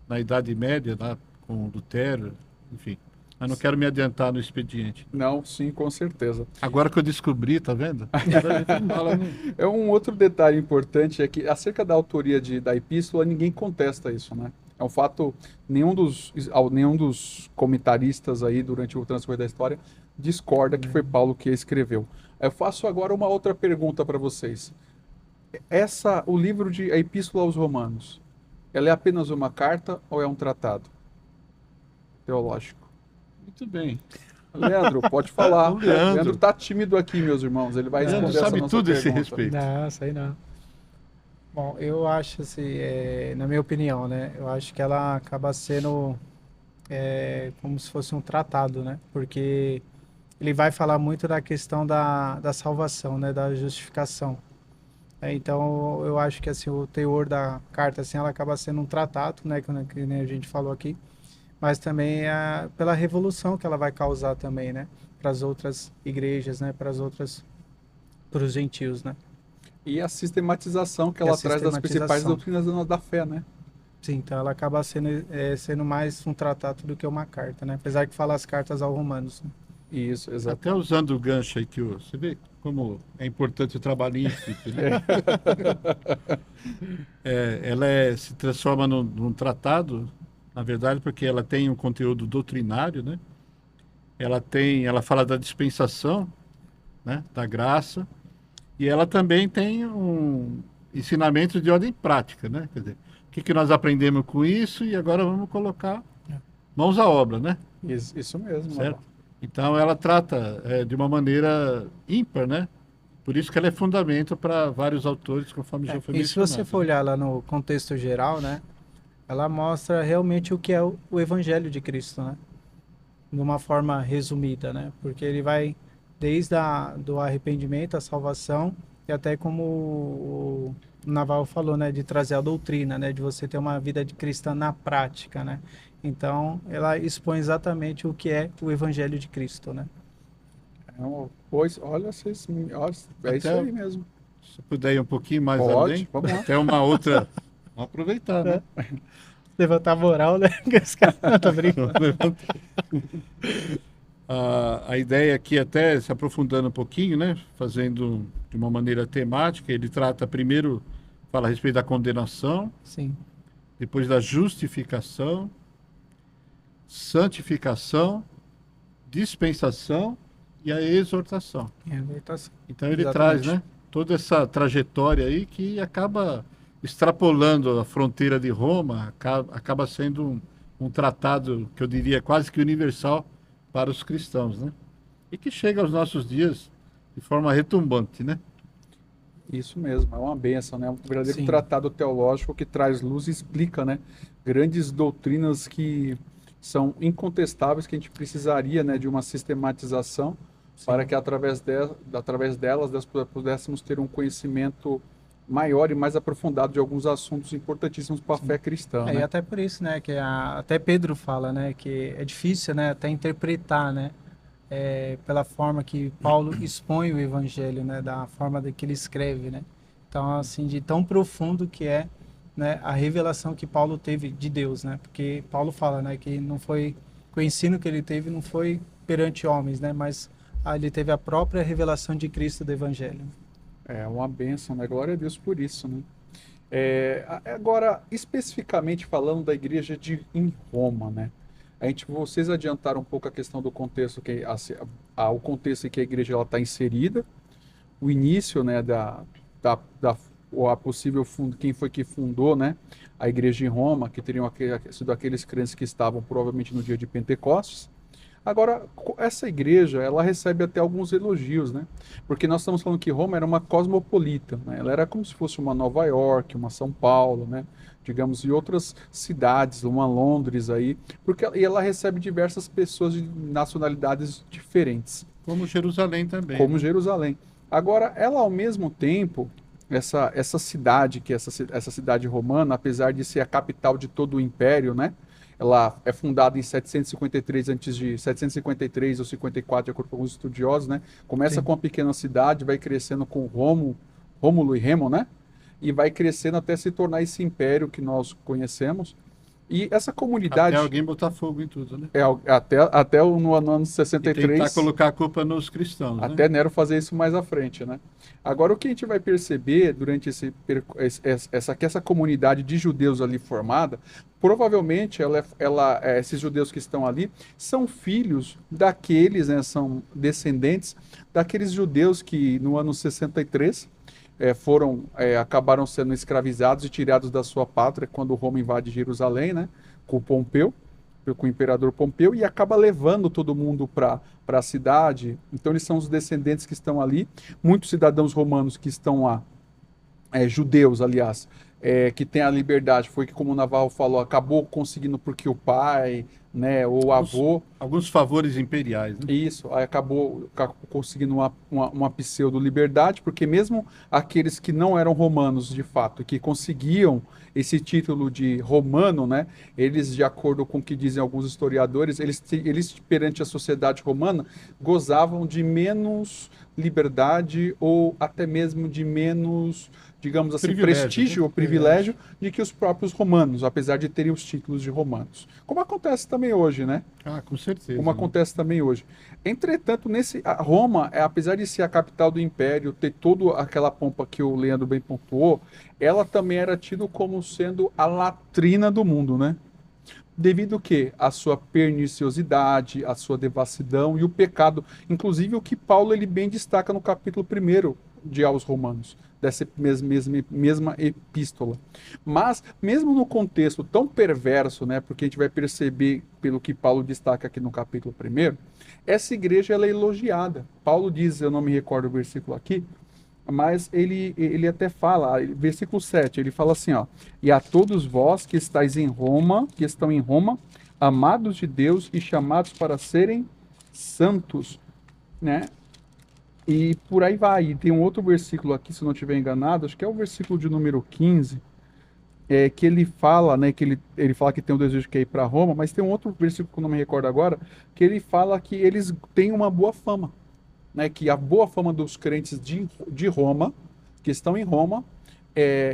Na Idade Média, lá com Lutero, enfim. Mas não quero me adiantar no expediente. Não, sim, com certeza. Agora que eu descobri, tá vendo? Agora a gente não fala, não. É um outro detalhe importante é que acerca da autoria da epístola, ninguém contesta isso, né? É um fato, nenhum dos comentaristas aí durante o transcorrer da história discorda que foi Paulo que a escreveu. Eu faço agora uma outra pergunta para vocês. O livro a Epístola aos Romanos, ela é apenas uma carta ou é um tratado teológico? Muito bem. Leandro, pode falar. O Leandro Leandro tá tímido aqui, meus irmãos. Ele vai Leandro responder essa sabe nossa tudo a esse pergunta. respeito. Não, sei não. Bom, eu acho assim, na minha opinião, né? Eu acho que ela acaba sendo como se fosse um tratado, né? Porque ele vai falar muito da questão da salvação, né? Da justificação. Então, eu acho que assim, o teor da carta, assim, ela acaba sendo um tratado, né? Que nem a gente falou aqui. Mas também pela revolução que ela vai causar também, né? Para as outras igrejas, né? Para os gentios, né? E a sistematização que ela traz das principais doutrinas da fé, né? Sim, então ela acaba sendo mais um tratado do que uma carta, né? Apesar que fala as cartas aos romanos, né? Isso, exato. Até usando o gancho aí que você vê como é importante o trabalho em equipe, né? Ela se transforma num tratado, na verdade, porque ela tem um conteúdo doutrinário, né? Ela fala da dispensação, né? Da graça, e ela também tem um ensinamento de ordem prática, né? Quer dizer, o que nós aprendemos com isso e agora vamos colocar mãos à obra, né? Isso mesmo. Certo? Então ela trata de uma maneira ímpar, né? Por isso que ela é fundamento para vários autores, conforme já foi mencionado. E se você for né? olhar lá no contexto geral, né? Ela mostra realmente o que é o Evangelho de Cristo, né? De uma forma resumida, né? Porque ele vai desde do arrependimento, a salvação, e até como o Naval falou, né? De trazer a doutrina, né? De você ter uma vida de cristã na prática, né? Então, ela expõe exatamente o que é o Evangelho de Cristo, né? Pois, olha, é isso aí mesmo. Se puder ir um pouquinho mais Pode, além, vamos lá. até uma outra... Vamos aproveitar, né? Levantar a moral, né? Tá brincando. A ideia aqui, até se aprofundando um pouquinho, né? Fazendo de uma maneira temática, ele trata primeiro, fala a respeito da condenação, Sim. depois da justificação, santificação, dispensação e a exortação. Então ele traz, né, toda essa trajetória aí que acaba extrapolando a fronteira de Roma, acaba sendo um tratado que eu diria quase que universal para os cristãos, né? E que chega aos nossos dias de forma retumbante, né? Isso mesmo, é uma bênção, né? Um verdadeiro Sim. tratado teológico que traz luz e explica, né? Grandes doutrinas que são incontestáveis, que a gente precisaria, né, de uma sistematização. Sim. Para que através delas pudéssemos ter um conhecimento maior e mais aprofundado de alguns assuntos importantíssimos para a fé cristã, E né? até por isso, né, que até Pedro fala, né, que é difícil, né, até interpretar, né, pela forma que Paulo expõe o evangelho, né, da forma que ele escreve, né. Então, assim, de tão profundo que é, né, a revelação que Paulo teve de Deus, né, porque Paulo fala, né, que não foi, que o ensino que ele teve não foi perante homens, né, mas ele teve a própria revelação de Cristo do evangelho. É uma bênção, né? Glória a Deus por isso, né? Agora, especificamente falando da igreja em Roma, né? Vocês adiantaram um pouco a questão do contexto, o contexto em que a igreja está inserida, o início, né, ou a possível quem foi que fundou, né, a igreja em Roma, que teriam sido aqueles crentes que estavam provavelmente no dia de Pentecostes. Agora, essa igreja, ela recebe até alguns elogios, né? Porque nós estamos falando que Roma era uma cosmopolita, né? Ela era como se fosse uma Nova York, uma São Paulo, né? Digamos, e outras cidades, uma Londres aí, e ela recebe diversas pessoas de nacionalidades diferentes. Como Jerusalém também. Como né? Jerusalém. Agora, ela ao mesmo tempo, essa cidade, essa cidade romana, apesar de ser a capital de todo o império, né? Ela é fundada em 753 antes de 753 ou 54, de acordo com alguns estudiosos, né? Começa Sim. com uma pequena cidade, vai crescendo com Rômulo e Remo, né? E vai crescendo até se tornar esse império que nós conhecemos. E essa comunidade Até alguém botar fogo em tudo, né? até no ano E 63, tentar colocar a culpa nos cristãos, né? até Nero fazer isso mais à frente, né? Agora, o que a gente vai perceber durante essa comunidade de judeus ali formada, provavelmente esses judeus que estão ali são filhos daqueles, né, são descendentes daqueles judeus que no ano 63 acabaram sendo escravizados e tirados da sua pátria quando Roma invade Jerusalém, né, com o imperador Pompeu, e acaba levando todo mundo para a cidade. Então eles são os descendentes que estão ali, muitos cidadãos romanos que estão lá, judeus, aliás, que têm a liberdade, foi que, como o Navarro falou, acabou conseguindo porque o pai, né, ou o avô, Alguns favores imperiais, né? isso, aí acabou conseguindo uma pseudo-liberdade, porque mesmo aqueles que não eram romanos de fato, e que conseguiam esse título de romano, né, eles, de acordo com o que dizem alguns historiadores, eles perante a sociedade romana, gozavam de menos liberdade ou até mesmo de menos, digamos assim, Privilégio, prestígio né? ou privilégio de que os próprios romanos, apesar de terem os títulos de romanos. Como acontece também hoje, né? Ah, com certeza. Como né? acontece também hoje. Entretanto, Roma, apesar de ser a capital do império, ter toda aquela pompa que o Leandro bem pontuou, ela também era tida como sendo a latrina do mundo, né? Devido ao quê? A sua perniciosidade, a sua devassidão e o pecado. Inclusive o que Paulo ele bem destaca no capítulo 1 de aos Romanos, dessa mesma epístola. Mas, mesmo no contexto tão perverso, né, porque a gente vai perceber, pelo que Paulo destaca aqui no capítulo 1, essa igreja ela é elogiada. Paulo diz, eu não me recordo o versículo aqui, mas ele até fala, versículo 7, ele fala assim, ó, e a todos vós que estáis em Roma, que estão em Roma, amados de Deus e chamados para serem santos, né? E por aí vai. E tem um outro versículo aqui, se eu não estiver enganado, acho que é o versículo de número 15, que ele fala, né, que ele fala que tem um desejo de ir para Roma, mas tem um outro versículo que eu não me recordo agora, que ele fala que eles têm uma boa fama, né, que a boa fama dos crentes de Roma, que estão em Roma,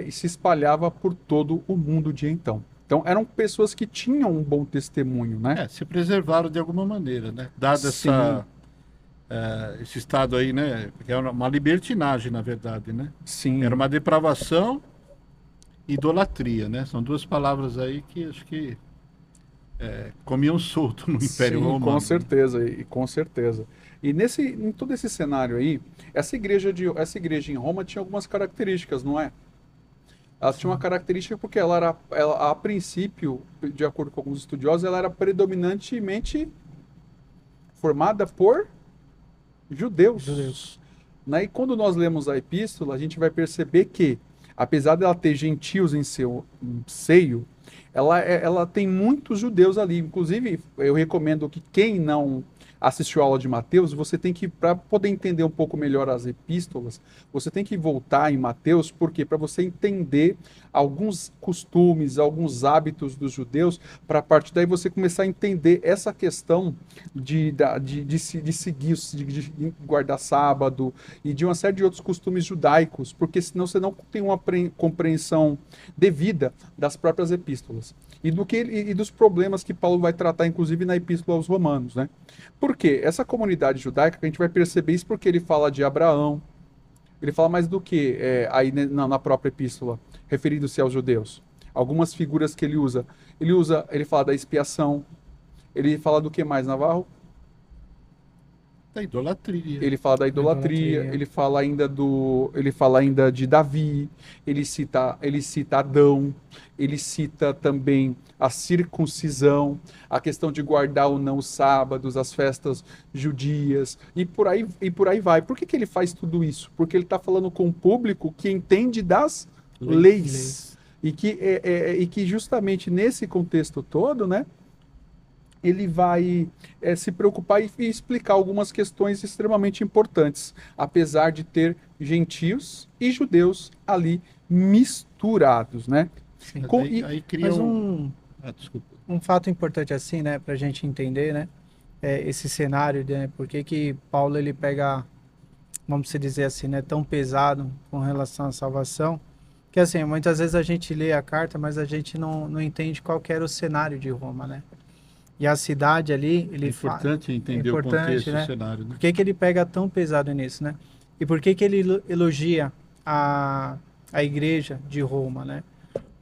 se espalhava por todo o mundo de então. Então eram pessoas que tinham um bom testemunho, né? Se preservaram de alguma maneira, né? Dado esse estado aí, né? Que é uma libertinagem, na verdade, né? Sim. Era uma depravação e idolatria, né? São duas palavras aí que acho que comiam solto no Império Romano. Com certeza, e com certeza. E em todo esse cenário aí, essa igreja em Roma tinha algumas características, não é? Ela tinha uma característica porque ela, a princípio, de acordo com alguns estudiosos, ela era predominantemente formada por judeus. Né? E quando nós lemos a epístola, a gente vai perceber que, apesar dela ter gentios em seu seio, ela tem muitos judeus ali. Inclusive, eu recomendo que quem não assistiu a aula de Mateus, você tem que, para poder entender um pouco melhor as epístolas, você tem que voltar em Mateus, porque para você entender alguns costumes, alguns hábitos dos judeus, para a partir daí você começar a entender essa questão de seguir, de guardar sábado e de uma série de outros costumes judaicos, porque senão você não tem uma compreensão devida das próprias epístolas e dos problemas que Paulo vai tratar, inclusive na epístola aos Romanos, né? Por quê? Essa comunidade judaica, a gente vai perceber isso porque ele fala de Abraão, ele fala mais do que aí na própria epístola, referindo-se aos judeus. Algumas figuras que ele usa, ele fala da expiação, ele fala do que mais, Navarro? Da idolatria. Ele fala da idolatria, ele fala ainda de Davi, ele cita Adão, ele cita também a circuncisão, a questão de guardar ou não os sábados, as festas judias, e por aí vai. Por que ele faz tudo isso? Porque ele está falando com um público que entende das leis. E que justamente nesse contexto todo, né, ele vai se preocupar e explicar algumas questões extremamente importantes, apesar de ter gentios e judeus ali misturados, né? Sim. Aí cria desculpa. Um fato importante assim, né, para a gente entender, né, esse cenário, né, por que Paulo ele pega, vamos dizer assim, né, tão pesado com relação à salvação, que assim, muitas vezes a gente lê a carta, mas a gente não entende qual que era o cenário de Roma, né? E a cidade ali, ele É importante entender o contexto, né? o cenário, né? Por que ele pega tão pesado nisso, né? E por que ele elogia a igreja de Roma, né?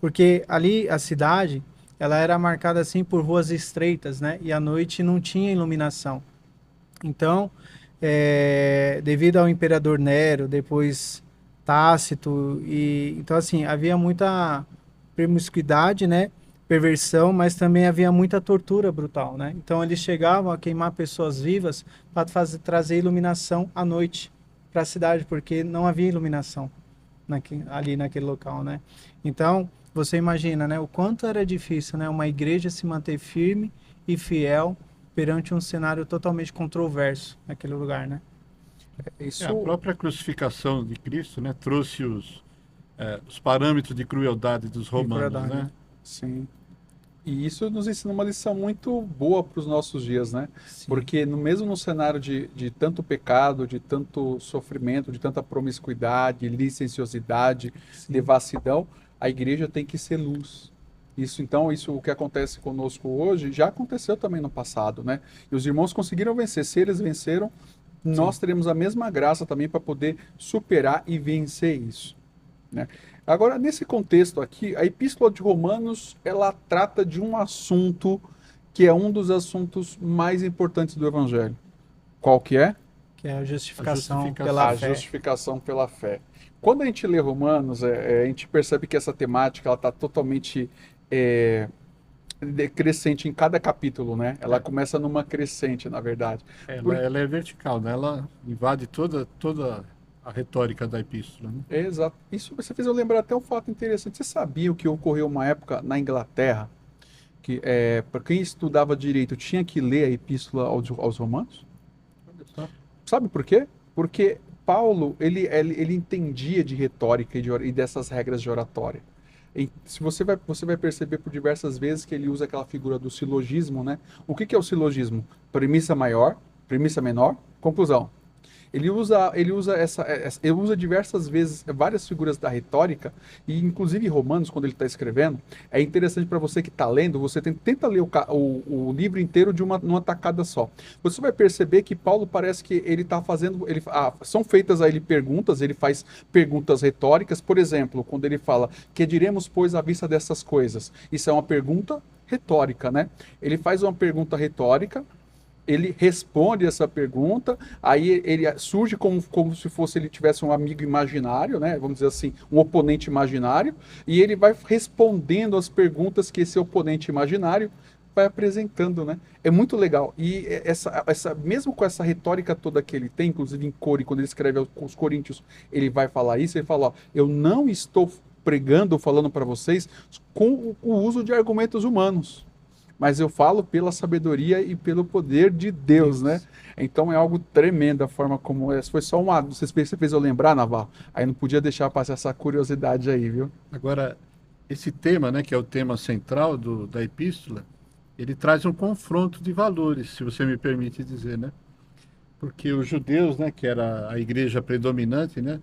Porque ali a cidade, ela era marcada assim por ruas estreitas, né? E à noite não tinha iluminação. Então, devido ao imperador Nero, depois Tácito, então assim, havia muita promiscuidade, né? Perversão, mas também havia muita tortura brutal, né? Então eles chegavam a queimar pessoas vivas para trazer iluminação à noite para a cidade, porque não havia iluminação ali naquele local, né? Então você imagina, né? O quanto era difícil, né? Uma igreja se manter firme e fiel perante um cenário totalmente controverso naquele lugar, né? A própria crucificação de Cristo, né? Trouxe os parâmetros de crueldade dos romanos, né? Sim. E isso nos ensina uma lição muito boa para os nossos dias, né? Sim. Porque mesmo no cenário de tanto pecado, de tanto sofrimento, de tanta promiscuidade, licenciosidade, Sim. devassidão, a igreja tem que ser luz. Isso o que acontece conosco hoje, já aconteceu também no passado, né? E os irmãos conseguiram vencer. Se eles venceram, nós teremos a mesma graça também para poder superar e vencer isso, né? Agora, nesse contexto aqui, a Epístola de Romanos, ela trata de um assunto que é um dos assuntos mais importantes do Evangelho. Qual que é? Que é a justificação A justificação pela fé. Quando a gente lê Romanos, a gente percebe que essa temática está totalmente crescente em cada capítulo, né? Ela começa numa crescente, na verdade. Ela é vertical, né? Ela invade toda a retórica da epístola, né? Exato. Isso você fez eu lembrar até um fato interessante. Você sabia o que ocorreu uma época na Inglaterra, que para quem estudava direito tinha que ler a epístola aos Romanos? Olha só. Sabe por quê? Porque Paulo, ele entendia de retórica e dessas regras de oratória. Se você vai perceber por diversas vezes que ele usa aquela figura do silogismo, né? O que é o silogismo? Premissa maior, premissa menor, conclusão. Ele usa diversas vezes várias figuras da retórica, e inclusive Romanos, quando ele está escrevendo, é interessante para você que está lendo, você tenta ler o livro inteiro numa tacada só. Você vai perceber que Paulo parece que ele está fazendo, são feitas a ele perguntas, ele faz perguntas retóricas, por exemplo, quando ele fala, que diremos, pois, à vista dessas coisas? Isso é uma pergunta retórica, né? Ele faz uma pergunta retórica, ele responde essa pergunta, aí ele surge como se fosse ele tivesse um amigo imaginário, né? Vamos dizer assim, um oponente imaginário, e ele vai respondendo as perguntas que esse oponente imaginário vai apresentando, né? É muito legal. E mesmo com essa retórica toda que ele tem, inclusive em Core, quando ele escreve aos Coríntios, ele vai falar isso, ele fala, ó, eu não estou pregando, falando para vocês com o uso de argumentos humanos. mas eu falo pela sabedoria e pelo poder de Deus, né? Então é algo tremendo a forma como essa. Foi só uma. Você fez eu lembrar, Navarro? Aí não podia deixar passar essa curiosidade aí, viu? Agora, esse tema, né, que é o tema central da epístola, ele traz um confronto de valores, se você me permite dizer, né? Porque os judeus, né, que era a igreja predominante, né,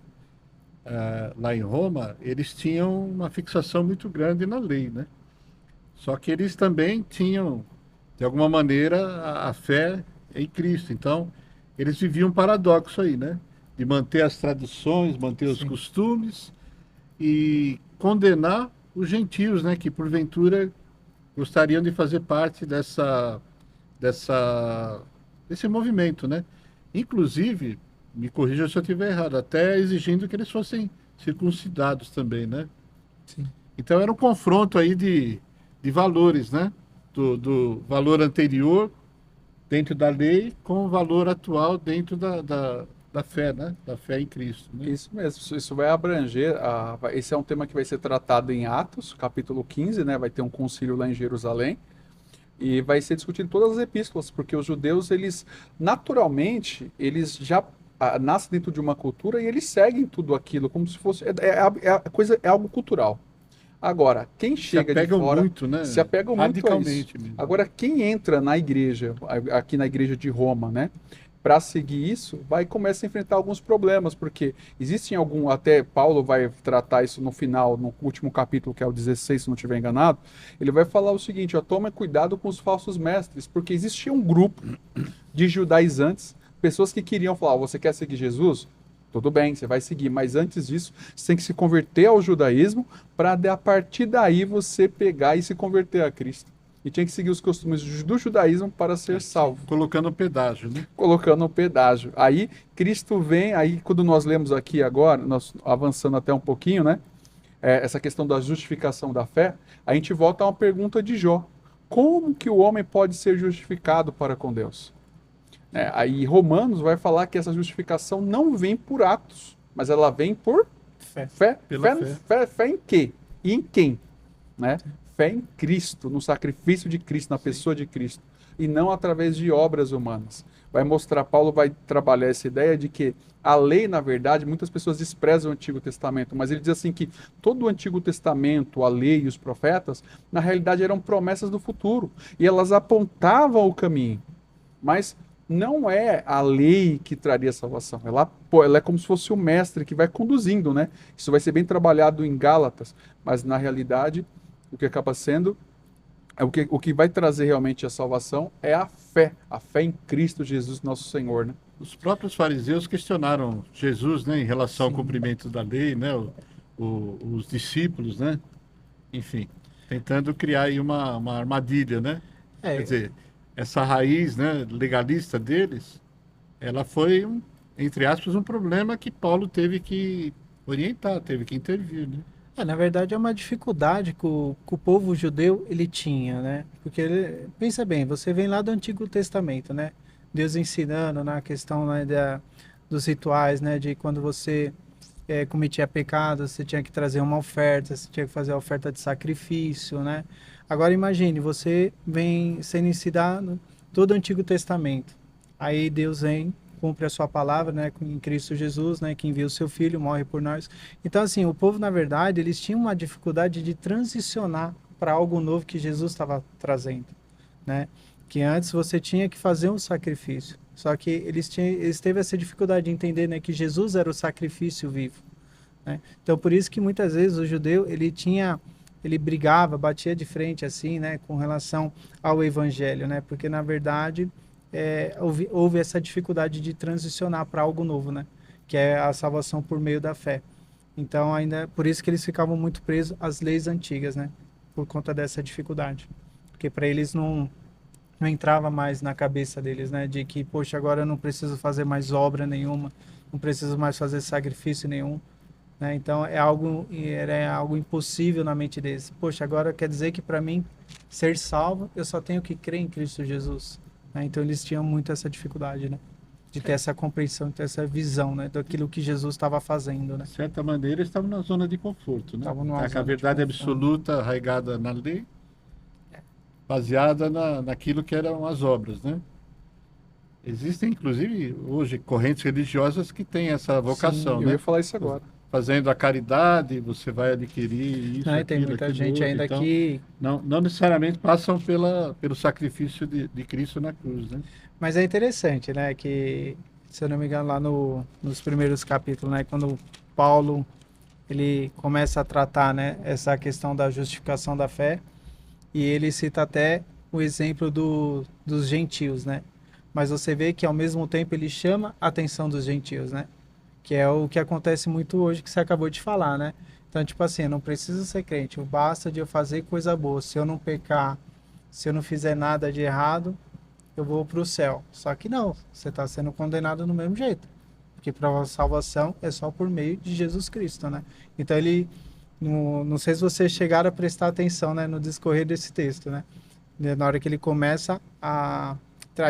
lá em Roma, eles tinham uma fixação muito grande na lei, né? Só que eles também tinham, de alguma maneira, a fé em Cristo. Então, eles viviam um paradoxo aí, né? De manter as tradições, manter os costumes e condenar os gentios, né? Que porventura gostariam de fazer parte desse movimento, né? Inclusive, me corrija se eu estiver errado, até exigindo que eles fossem circuncidados também, né? Sim. Então era um confronto aí de valores, né? Do valor anterior dentro da lei com o valor atual dentro da fé, né? Da fé em Cristo, né? Isso mesmo, isso vai abranger. Esse é um tema que vai ser tratado em Atos, capítulo 15, né? Vai ter um concílio lá em Jerusalém. E vai ser discutido todas as epístolas, porque os judeus, eles, naturalmente, eles já nascem dentro de uma cultura e eles seguem tudo aquilo como se fosse. A coisa é algo cultural. Agora, quem chega de apegam fora muito, né? se apegam muito a isso. Radicalmente mesmo. Agora, quem entra na igreja, aqui na igreja de Roma, né, para seguir isso, vai começar a enfrentar alguns problemas, porque existem até Paulo vai tratar isso no final, no último capítulo, que é o 16, se não estiver enganado, ele vai falar o seguinte, ó, toma cuidado com os falsos mestres, porque existia um grupo de judaizantes, pessoas que queriam falar, você quer seguir Jesus? Tudo bem, você vai seguir, mas antes disso, você tem que se converter ao judaísmo para a partir daí você pegar e se converter a Cristo. E tinha que seguir os costumes do judaísmo para ser salvo. Colocando pedágio, né? Colocando o pedágio. Aí Cristo vem, aí quando nós lemos aqui agora, nós avançando até um pouquinho, né? Essa questão da justificação da fé, a gente volta a uma pergunta de Jó. Como que o homem pode ser justificado para com Deus? Aí Romanos vai falar que essa justificação não vem por atos, mas ela vem por fé. Fé em quê? E em quem? Né? Fé em Cristo, no sacrifício de Cristo, na pessoa de Cristo, e não através de obras humanas. Paulo vai trabalhar essa ideia de que a lei, na verdade, muitas pessoas desprezam o Antigo Testamento, mas ele diz assim que todo o Antigo Testamento, a lei e os profetas, na realidade eram promessas do futuro, e elas apontavam o caminho, mas não é a lei que traria salvação, ela é como se fosse o mestre que vai conduzindo, né? Isso vai ser bem trabalhado em Gálatas, mas na realidade o que acaba sendo, o que vai trazer realmente a salvação é a fé em Cristo Jesus, nosso Senhor, né? Os próprios fariseus questionaram Jesus, né, em relação ao cumprimento da lei, né, os discípulos, né, enfim, tentando criar aí uma armadilha, né? Quer dizer, essa raiz, né, legalista deles, ela foi, entre aspas, um problema que Paulo teve que orientar, teve que intervir, né? Na verdade é uma dificuldade que o povo judeu ele tinha, né? Porque pensa bem, você vem lá do Antigo Testamento, né? Deus ensinando na questão, né, dos rituais, né? De quando você cometia pecado, você tinha que trazer uma oferta, você tinha que fazer a oferta de sacrifício, né? Agora imagine, você vem sendo ensinado todo o Antigo Testamento. Aí Deus vem, cumpre a sua palavra, né, em Cristo Jesus, né, que envia o seu Filho, morre por nós. Então, assim, o povo, na verdade, eles tinham uma dificuldade de transicionar para algo novo que Jesus estava trazendo, né? Que antes você tinha que fazer um sacrifício. Só que eles teve essa dificuldade de entender, né, que Jesus era o sacrifício vivo, né? Então, por isso que muitas vezes o judeu, ele brigava, batia de frente, assim, né, com relação ao evangelho, né? Porque, na verdade, houve essa dificuldade de transicionar para algo novo, né? Que é a salvação por meio da fé. Então, ainda por isso que eles ficavam muito presos às leis antigas, né? Por conta dessa dificuldade. Porque para eles não entrava mais na cabeça deles, né? De que, poxa, agora eu não preciso fazer mais obra nenhuma, não preciso mais fazer sacrifício nenhum, né? Então, era algo impossível na mente deles. Poxa, agora quer dizer que para mim ser salvo, eu só tenho que crer em Cristo Jesus. Então eles tinham muito essa dificuldade, né? De ter essa compreensão, de ter essa visão, né? Daquilo que Jesus estava fazendo, né? De certa maneira, eles estavam na zona de conforto, né? Estavam numa A zona de verdade conforto. absoluta, arraigada na lei, baseada naquilo que eram as obras, né? Existem, inclusive, hoje, correntes religiosas que têm essa vocação, Sim, eu né? ia falar isso agora. Fazendo a caridade, você vai adquirir isso, Né? E tem aquilo, muita aquilo gente outro. ainda Então, que... não necessariamente passam pelo sacrifício de Cristo na cruz, né? Mas é interessante, né? Que, se eu não me engano, lá nos primeiros capítulos, né? Quando Paulo, ele começa a tratar, né? Essa questão da justificação da fé, e ele cita até o exemplo dos gentios, né? Mas você vê que, ao mesmo tempo, ele chama a atenção dos gentios, né? Que é o que acontece muito hoje, que você acabou de falar, né? Então, tipo assim, eu não preciso ser crente, basta de eu fazer coisa boa. Se eu não pecar, se eu não fizer nada de errado, eu vou para o céu. Só que não, você está sendo condenado no mesmo jeito. Porque para a salvação é só por meio de Jesus Cristo, né? Então, ele, não sei se vocês chegaram a prestar atenção, né, no discorrer desse texto, né? Na hora que ele começa a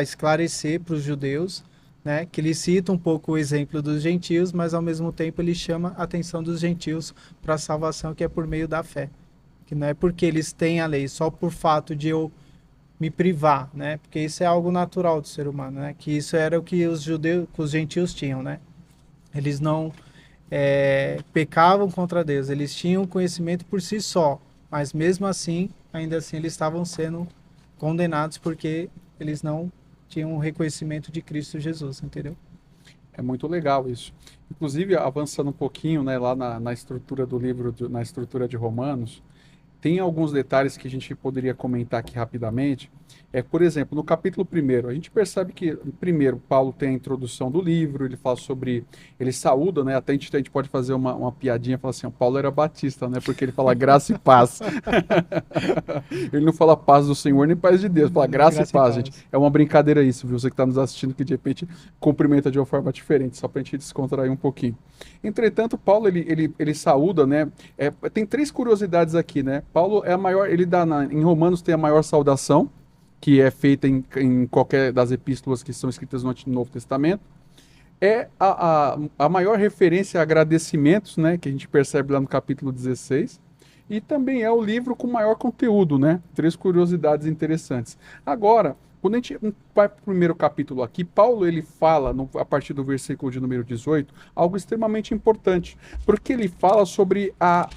esclarecer para os judeus, né, que ele cita um pouco o exemplo dos gentios, mas ao mesmo tempo ele chama a atenção dos gentios para a salvação, que é por meio da fé. Que não é porque eles têm a lei, só por fato de eu me privar, né? Porque isso é algo natural do ser humano, né? Que isso era o que os judeus, que os gentios tinham, né? Eles não pecavam contra Deus, eles tinham conhecimento por si só, mas mesmo assim, ainda assim, eles estavam sendo condenados porque eles não tinham o reconhecimento de Cristo Jesus, entendeu? É muito legal isso. Inclusive, avançando um pouquinho, né, lá na estrutura do livro, na estrutura de Romanos, tem alguns detalhes que a gente poderia comentar aqui rapidamente. Por exemplo, no capítulo 1, a gente percebe que, primeiro, Paulo tem a introdução do livro, ele fala sobre, ele saúda, né? Até a gente pode fazer uma piadinha, falar assim, o Paulo era batista, né? Porque ele fala graça e paz. Ele não fala paz do Senhor nem paz de Deus, ele fala graça e paz, gente. É uma brincadeira isso, viu? Você que está nos assistindo, que de repente cumprimenta de uma forma diferente, só para a gente descontrair um pouquinho. Entretanto, Paulo, ele saúda, né? Tem 3 curiosidades aqui, né? Paulo é a maior, ele dá, em Romanos tem a maior saudação, que é feita em qualquer das epístolas que são escritas no Novo Testamento. É a maior referência a agradecimentos, né? Que a gente percebe lá no capítulo 16. E também é o livro com maior conteúdo, né? 3 curiosidades interessantes. Agora, quando a gente vai para o primeiro capítulo aqui, Paulo ele fala, a partir do versículo de número 18, algo extremamente importante, porque ele fala sobre a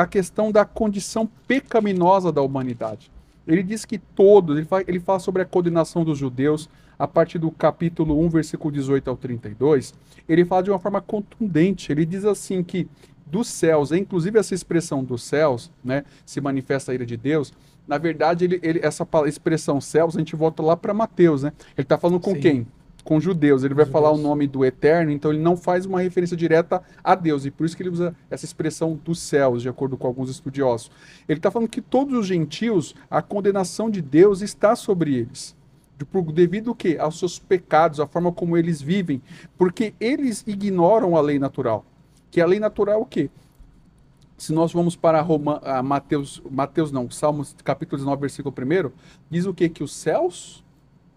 questão da condição pecaminosa da humanidade. Ele diz que todos, ele fala sobre a condenação dos judeus, a partir do capítulo 1, versículo 18 ao 32, ele fala de uma forma contundente, ele diz assim que dos céus, inclusive essa expressão dos céus, né, se manifesta a ira de Deus, na verdade, essa expressão céus, a gente volta lá para Mateus, né? Ele está falando com quem? Com judeus. Ele vai falar o nome do Eterno, então ele não faz uma referência direta a Deus, e por isso que ele usa essa expressão dos céus, de acordo com alguns estudiosos. Ele está falando que todos os gentios, a condenação de Deus está sobre eles. Devido ao quê? Aos seus pecados, a forma como eles vivem, porque eles ignoram a lei natural. Que a lei natural é o quê? Se nós vamos para Salmos capítulo 19, versículo 1, diz o quê? Que os céus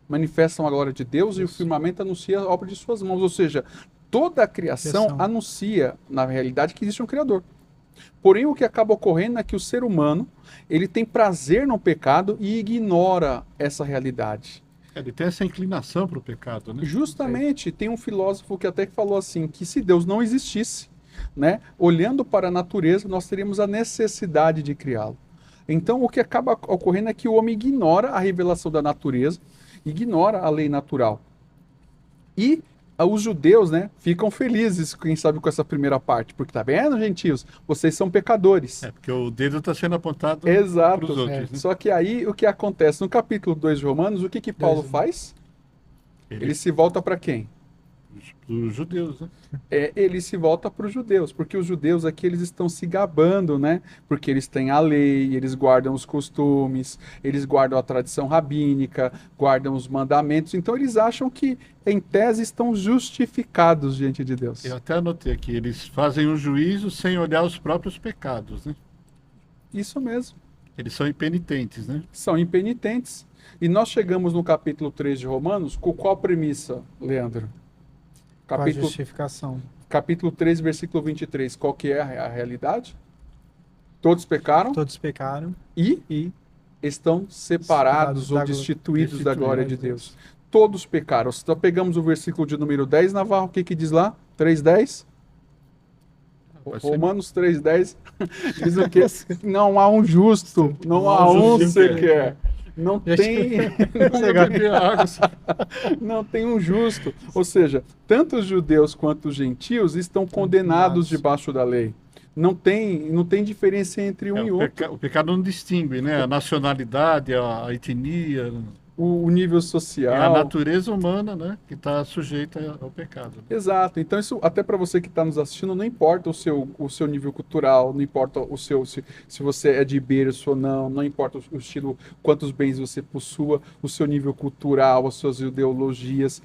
manifestam a glória de Deus e o firmamento anuncia a obra de suas mãos. Ou seja, toda a criação anuncia, na realidade, que existe um Criador. Porém, o que acaba ocorrendo é que o ser humano, ele tem prazer no pecado e ignora essa realidade. Ele tem essa inclinação para o pecado, né? Justamente, tem um filósofo que até falou assim, que se Deus não existisse, né, olhando para a natureza, nós teríamos a necessidade de criá-lo. Então, o que acaba ocorrendo é que o homem ignora a revelação da natureza, ignora a lei natural. E os judeus, né, ficam felizes, quem sabe, com essa primeira parte, porque tá vendo, gentios? Vocês são pecadores. Porque o dedo está sendo apontado Exato. para os outros. Né? Só que aí, o que acontece? No capítulo 2 de Romanos, o que Paulo faz? Ele se volta para quem? Os judeus, né? Ele se volta para os judeus, porque os judeus aqui eles estão se gabando, né? Porque eles têm a lei, eles guardam os costumes, eles guardam a tradição rabínica, guardam os mandamentos, então eles acham que, em tese, estão justificados diante de Deus. Eu até anotei aqui, eles fazem um juízo sem olhar os próprios pecados, né? Isso mesmo. Eles são impenitentes, né? São impenitentes. E nós chegamos no capítulo 3 de Romanos, com qual premissa, Leandro? Com a justificação. Capítulo 3, versículo 23. Qual que é a realidade? Todos pecaram. Todos pecaram. E estão separados ou da destituídos da glória de Destituídos. Deus. Todos pecaram. Então pegamos o versículo de número 10, Navarro, o que que diz lá? 3:10? Vai ser- Romanos 3:10 diz o quê? Não há um justo, não há um sequer. Não Já tem, não tem um justo. Ou seja, tanto os judeus quanto os gentios estão condenados debaixo da lei. Não tem diferença entre um e outro. O pecado não distingue, né? A nacionalidade, a etnia, O nível é a social. natureza humana, né? Que está sujeita ao pecado. Né? Exato. Então, isso até para você que está nos assistindo, não importa o seu nível cultural, não importa o seu se você é de berço ou não, não importa o estilo, quantos bens você possua, o seu nível cultural, as suas ideologias.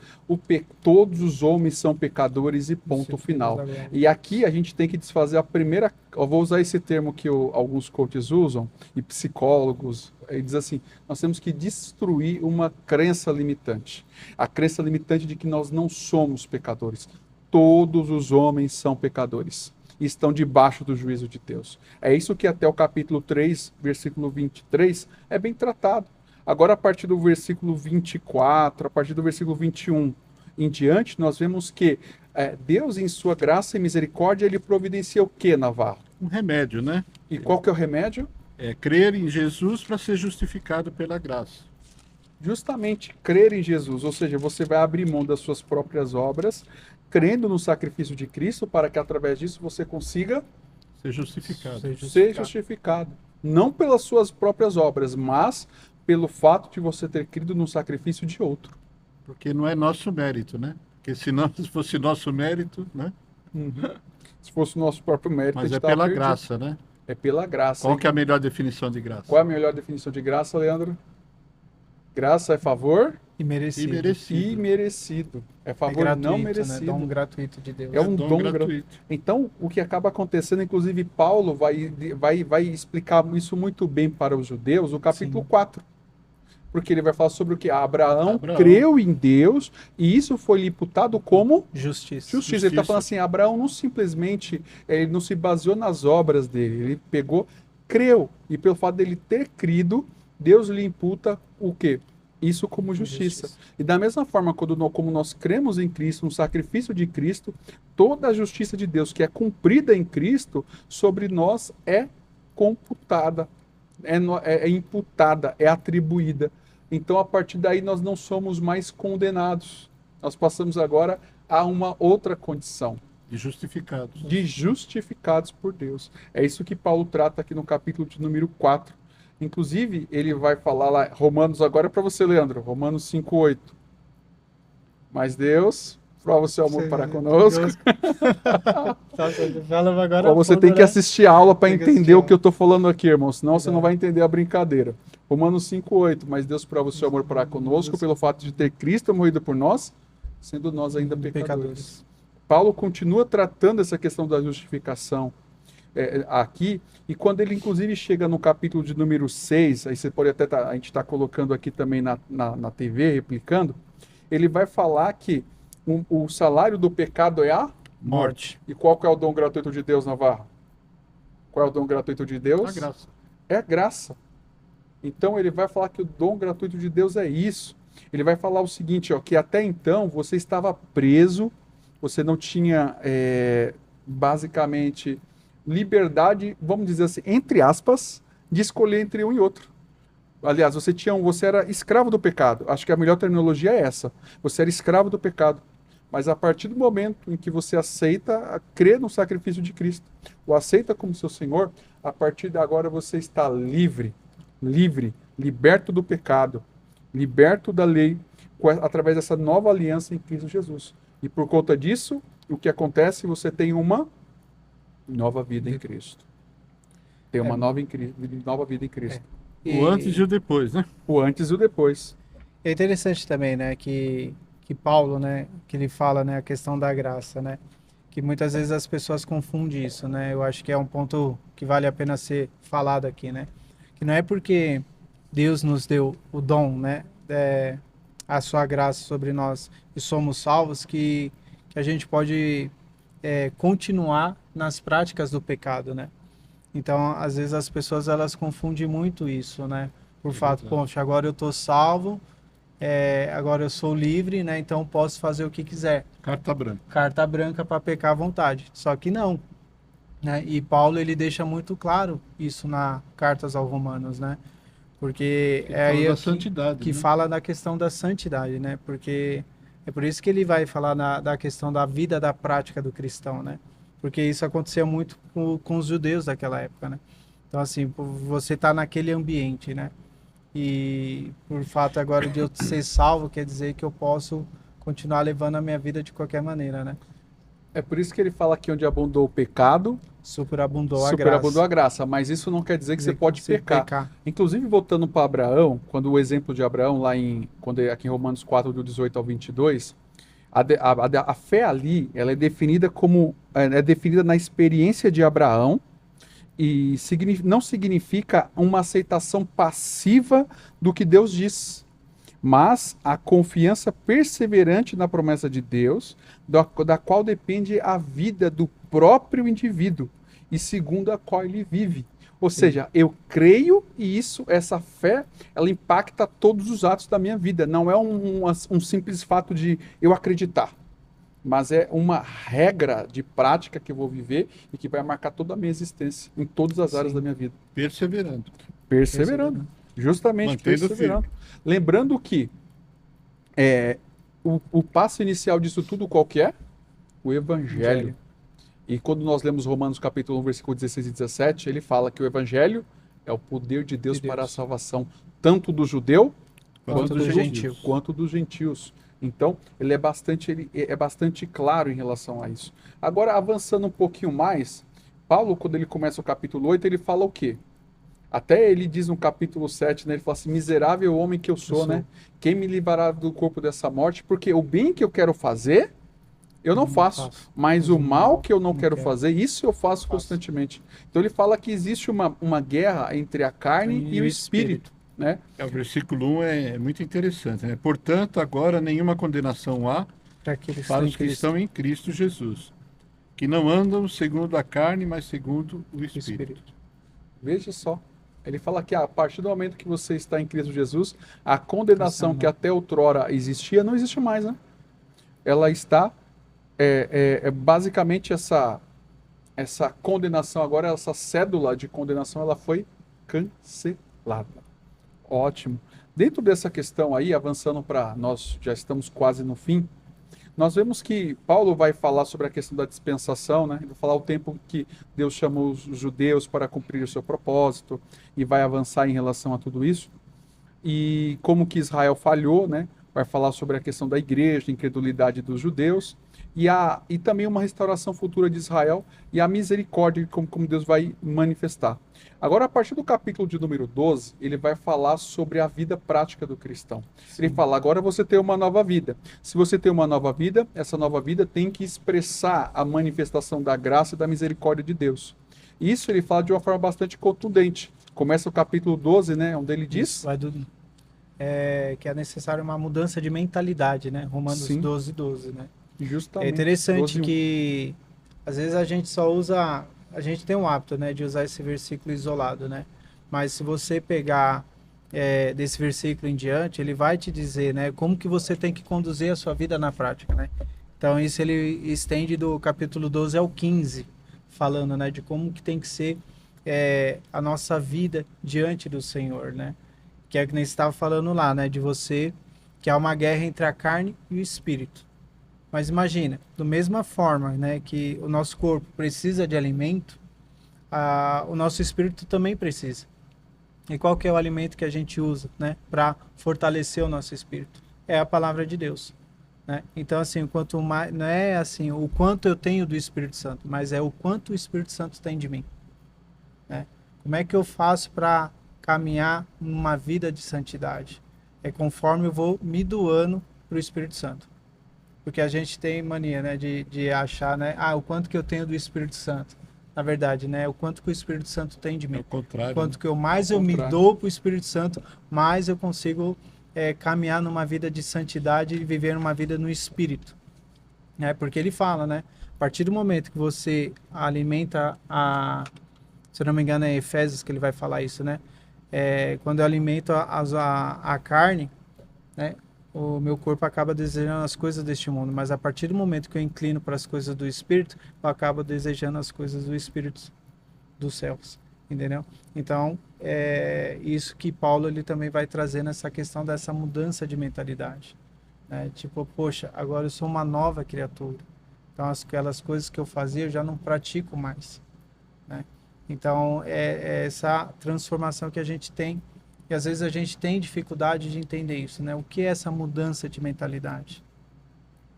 Todos os homens são pecadores e ponto final. E aqui a gente tem que desfazer a primeira. Eu vou usar esse termo que alguns coaches usam, e psicólogos, e diz assim: nós temos que destruir uma crença limitante. A crença limitante de que nós não somos pecadores. Todos os homens são pecadores e estão debaixo do juízo de Deus. É isso que até o capítulo 3, versículo 23, é bem tratado. Agora, a partir do versículo 24, a partir do versículo 21 em diante, nós vemos que Deus, em sua graça e misericórdia, ele providencia o que, Navarro? Um remédio, né? E qual que é o remédio? É crer em Jesus para ser justificado pela graça. Justamente crer em Jesus, ou seja, você vai abrir mão das suas próprias obras, crendo no sacrifício de Cristo, para que através disso você consiga Ser justificado. ser justificado. Não pelas suas próprias obras, mas pelo fato de você ter crido no sacrifício de outro. Porque não é nosso mérito, né? Porque se fosse nosso mérito, né? Se fosse o nosso próprio mérito, a Mas gente é tava pela perdido. graça, né? É pela graça. Qual que é a melhor definição de graça? Qual é a melhor definição de graça, Leandro? Graça é favor E merecido. Imerecido. e merecido. É É favor gratuito, não né? merecido. Dom gratuito de Deus. É um Dom dom gratuito. Então, o que acaba acontecendo, inclusive Paulo vai explicar isso muito bem para os judeus, no capítulo Sim. 4. Porque ele vai falar sobre o que? Abraão Abraão. creu em Deus e isso foi lhe imputado como Justiça. justiça. Ele está falando assim, Abraão não simplesmente, ele não se baseou nas obras dele, ele pegou, creu, e pelo fato dele ter crido, Deus lhe imputa o quê? Isso como justiça. E da mesma forma, como nós cremos em Cristo, no sacrifício de Cristo, toda a justiça de Deus que é cumprida em Cristo, sobre nós é computada, é imputada, é atribuída. Então, a partir daí, nós não somos mais condenados. Nós passamos agora a uma outra condição, De justificados. de justificados por Deus. É isso que Paulo trata aqui no capítulo de número 4. Inclusive, ele vai falar lá, Romanos agora é para você, Leandro, Romanos 5:8. Mas Deus prova o seu amor para conosco. Fala agora. Então, você pouco, tem que né? assistir a aula para Tem que entender assistir a o que eu estou falando aqui, irmão. Senão você não Verdade. vai entender a brincadeira. Romanos 5:8. Mas Deus prova o seu amor para conosco pelo fato de ter Cristo morrido por nós, sendo nós ainda pecadores. Paulo continua tratando essa questão da justificação aqui, e quando ele inclusive chega no capítulo de número 6, aí você pode até a gente está colocando aqui também na TV, replicando, ele vai falar que o salário do pecado é a Morte. E qual que é o dom gratuito de Deus, Navarro? Qual é o dom gratuito de Deus? A graça. É a graça. Então ele vai falar que o dom gratuito de Deus é isso. Ele vai falar o seguinte, ó, que até então você estava preso, você não tinha basicamente liberdade, vamos dizer assim, entre aspas, de escolher entre um e outro. Aliás, você era escravo do pecado. Acho que a melhor terminologia é essa. Você era escravo do pecado. Mas a partir do momento em que você aceita, crê no sacrifício de Cristo, o aceita como seu Senhor, a partir de agora você está livre, liberto do pecado, liberto da lei, através dessa nova aliança em Cristo Jesus. E por conta disso, o que acontece? Você tem uma nova vida em Cristo. Tem uma nova vida em Cristo. O antes e o depois, né? O antes e o depois. É interessante também, né, que Paulo, né, que ele fala, né, a questão da graça, né, que muitas vezes as pessoas confundem isso, né, eu acho que é um ponto que vale a pena ser falado aqui, né, que não é porque Deus nos deu o dom, né, a sua graça sobre nós e somos salvos que a gente pode continuar nas práticas do pecado, né. Então, às vezes as pessoas elas confundem muito isso, né, Por fato, verdade. poxa, agora eu estou salvo, agora eu sou livre, né? Então eu posso fazer o que quiser. Carta branca. Carta branca para pecar à vontade. Só que não, né? E Paulo ele deixa muito claro isso na Cartas aos Romanos, né? Porque Ele é fala aí da que, santidade, que né? fala da questão da santidade, né? Porque é por isso que ele vai falar da questão da vida da prática do cristão, né? Porque isso acontecia muito com os judeus daquela época, né? Então, assim, você tá naquele ambiente, né? E por fato agora de eu ser salvo, quer dizer que eu posso continuar levando a minha vida de qualquer maneira, né? É por isso que ele fala que onde abundou o pecado, Superabundou a superabundou a graça. graça. Mas isso não quer dizer que você Dizer pode se pecar. Inclusive, voltando para Abraão, quando o exemplo de Abraão, aqui em Romanos 4, do 18 ao 22, a fé ali, ela é definida é definida na experiência de Abraão e não significa uma aceitação passiva do que Deus diz, mas a confiança perseverante na promessa de Deus, da qual depende a vida do próprio indivíduo e segundo a qual ele vive. Ou seja, eu creio e essa fé, ela impacta todos os atos da minha vida. Não é um simples fato de eu acreditar, mas é uma regra de prática que eu vou viver e que vai marcar toda a minha existência em todas as áreas Sim. da minha vida. Perseverando. Perseverando. Justamente Mantendo perseverando. Lembrando que o passo inicial disso tudo qual que é? O Evangelho. E quando nós lemos Romanos capítulo 1, versículo 16 e 17, ele fala que o Evangelho é o poder de Deus para a salvação, tanto do judeu Quanto do gentil. quanto dos gentios. Então, ele é bastante claro em relação a isso. Agora, avançando um pouquinho mais, Paulo, quando ele começa o capítulo 8, ele fala o quê? Até ele diz no capítulo 7, né, ele fala assim, miserável homem que eu sou, né? Quem me livrará do corpo dessa morte? Porque o bem que eu quero fazer, eu não faço. Mas o mal que eu não quero fazer, isso eu faço constantemente. Então ele fala que existe uma guerra entre a carne e o espírito, né? O versículo 1 é muito interessante, né? Portanto, agora nenhuma condenação há para os que estão em Cristo Jesus, que não andam segundo a carne, mas segundo o Espírito. Veja só. Ele fala que a partir do momento que você está em Cristo Jesus, a condenação que até outrora existia, não existe mais, né? Ela está, basicamente essa condenação agora, essa cédula de condenação, ela foi cancelada. Ótimo. Dentro dessa questão aí, avançando para nós, já estamos quase no fim, nós vemos que Paulo vai falar sobre a questão da dispensação, né? Ele vai falar o tempo que Deus chamou os judeus para cumprir o seu propósito e vai avançar em relação a tudo isso. E como que Israel falhou, né? Vai falar sobre a questão da igreja, incredulidade dos judeus e também uma restauração futura de Israel e a misericórdia, como Deus vai manifestar. Agora, a partir do capítulo de número 12, ele vai falar sobre a vida prática do cristão. Sim. Ele fala, agora você tem uma nova vida. Se você tem uma nova vida, essa nova vida tem que expressar a manifestação da graça e da misericórdia de Deus. Isso ele fala de uma forma bastante contundente. Começa o capítulo 12, né, onde ele diz... que é necessário uma mudança de mentalidade, né? Romanos 12, 12, né? Justamente. É interessante que às vezes a gente só usa, a gente tem um hábito, né, de usar esse versículo isolado, né? Mas se você pegar desse versículo em diante, ele vai te dizer, né, como que você tem que conduzir a sua vida na prática, né? Então isso ele estende do capítulo 12 ao 15, falando, né, de como que tem que ser a nossa vida diante do Senhor, né? Que é o que nós estava falando lá, né, de você, que há uma guerra entre a carne e o espírito. Mas imagina, da mesma forma, né, que o nosso corpo precisa de alimento, o nosso espírito também precisa. E qual que é o alimento que a gente usa, né, para fortalecer o nosso espírito? É a palavra de Deus, né? Então, assim, quanto mais, não é assim o quanto eu tenho do Espírito Santo, mas é o quanto o Espírito Santo tem de mim, né? Como é que eu faço para caminhar numa vida de santidade? É conforme eu vou me doando para o Espírito Santo. Porque a gente tem mania, né, de achar, né, o quanto que eu tenho do Espírito Santo. Na verdade, né, o quanto que o Espírito Santo tem de mim. É o contrário. O quanto que eu me dou para o Espírito Santo, mais eu consigo caminhar numa vida de santidade e viver uma vida no Espírito. Né? Porque ele fala, né, a partir do momento que você alimenta se eu não me engano é Efésios que ele vai falar isso, né, quando eu alimento a carne, né, o meu corpo acaba desejando as coisas deste mundo, mas a partir do momento que eu inclino para as coisas do Espírito, eu acabo desejando as coisas do Espírito dos céus, entendeu? Então, é isso que Paulo ele também vai trazer nessa questão dessa mudança de mentalidade, né? Tipo, poxa, agora eu sou uma nova criatura. Então, aquelas coisas que eu fazia, eu já não pratico mais, né? Então, é essa transformação que a gente tem, e às vezes a gente tem dificuldade de entender isso, né? O que é essa mudança de mentalidade,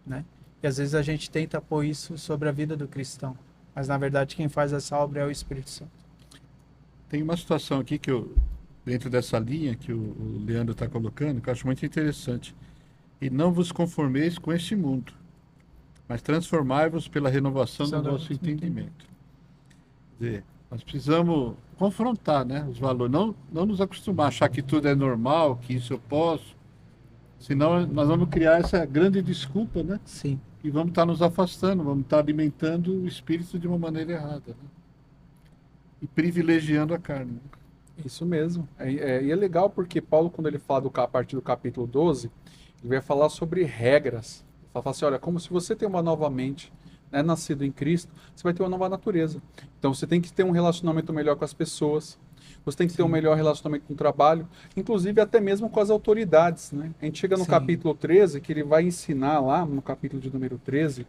né? E às vezes a gente tenta pôr isso sobre a vida do cristão, mas na verdade quem faz essa obra é o Espírito Santo. Tem uma situação aqui que dentro dessa linha que o Leandro está colocando, que eu acho muito interessante. E não vos conformeis com este mundo, mas transformai-vos pela renovação do vosso entendimento. Quer dizer, nós precisamos confrontar, né, os valores, não nos acostumar a achar que tudo é normal, que isso eu posso, senão nós vamos criar essa grande desculpa, né? Sim. E vamos estar nos afastando, vamos estar alimentando o espírito de uma maneira errada, né? E privilegiando a carne, né? Isso mesmo. E é legal porque Paulo, quando ele fala a partir do capítulo 12, ele vai falar sobre regras. Ele fala assim, olha, como se você tem uma nova mente, né, nascido em Cristo, você vai ter uma nova natureza. Então você tem que ter um relacionamento melhor com as pessoas, você tem que ter um melhor relacionamento com o trabalho, inclusive até mesmo com as autoridades, né? A gente chega no capítulo 13, que ele vai ensinar lá, no capítulo de número 13,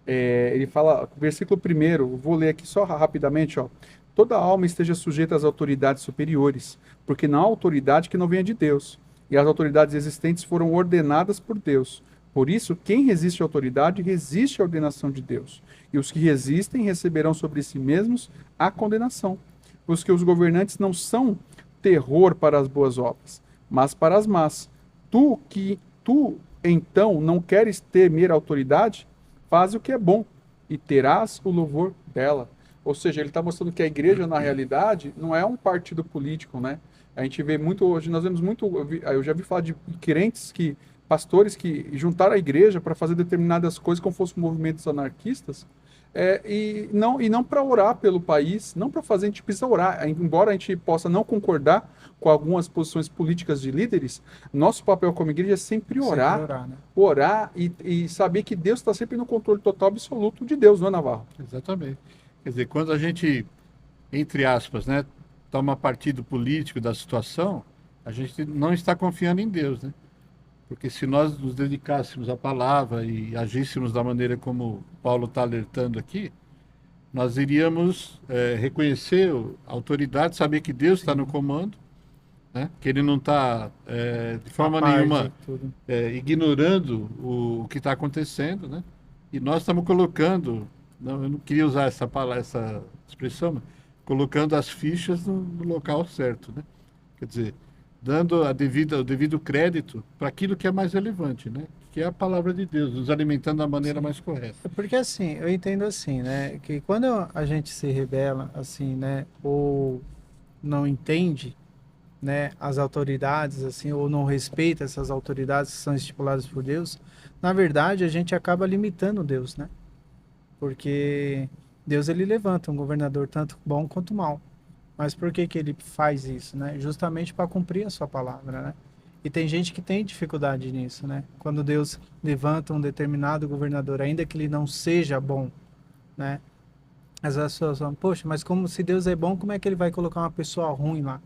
ele fala, versículo 1, vou ler aqui só rapidamente, ó. Toda alma esteja sujeita às autoridades superiores, porque não há autoridade que não venha de Deus, e as autoridades existentes foram ordenadas por Deus. Por isso, quem resiste à autoridade, resiste à ordenação de Deus. E os que resistem receberão sobre si mesmos a condenação. Porque os governantes não são terror para as boas obras, mas para as más. Tu, então, não queres temer a autoridade, faz o que é bom, e terás o louvor dela. Ou seja, ele está mostrando que a igreja, na realidade, não é um partido político, né? A gente vê muito, hoje nós vemos muito, eu já vi falar de crentes pastores que juntaram a igreja para fazer determinadas coisas como fossem movimentos anarquistas, e não para orar pelo país, não para fazer, a gente precisa orar, embora a gente possa não concordar com algumas posições políticas de líderes, nosso papel como igreja é sempre orar, né? Orar e saber que Deus está sempre no controle total absoluto de Deus, não é, Navarro? Exatamente. Quer dizer, quando a gente, entre aspas, né, toma partido político da situação, a gente não está confiando em Deus, né? Porque se nós nos dedicássemos à palavra e agíssemos da maneira como Paulo está alertando aqui, nós iríamos reconhecer a autoridade, saber que Deus está no comando, né? Que Ele não está de forma nenhuma ignorando o que está acontecendo, né? E nós estamos colocando, eu não queria usar essa palavra, essa expressão, mas colocando as fichas no local certo, né? Quer dizer, dando o devido crédito para aquilo que é mais relevante, né? Que é a palavra de Deus, nos alimentando da maneira mais correta. Porque assim, eu entendo assim, né? Que quando a gente se rebela, assim, né? Ou não entende, né? As autoridades, assim, ou não respeita essas autoridades que são estipuladas por Deus, na verdade a gente acaba limitando Deus, né? Porque Deus ele levanta um governador tanto bom quanto mal. Mas por que ele faz isso, né? Justamente para cumprir a sua palavra, né? E tem gente que tem dificuldade nisso, né? Quando Deus levanta um determinado governador, ainda que ele não seja bom, né? As pessoas falam, poxa, mas como se Deus é bom, como é que ele vai colocar uma pessoa ruim lá?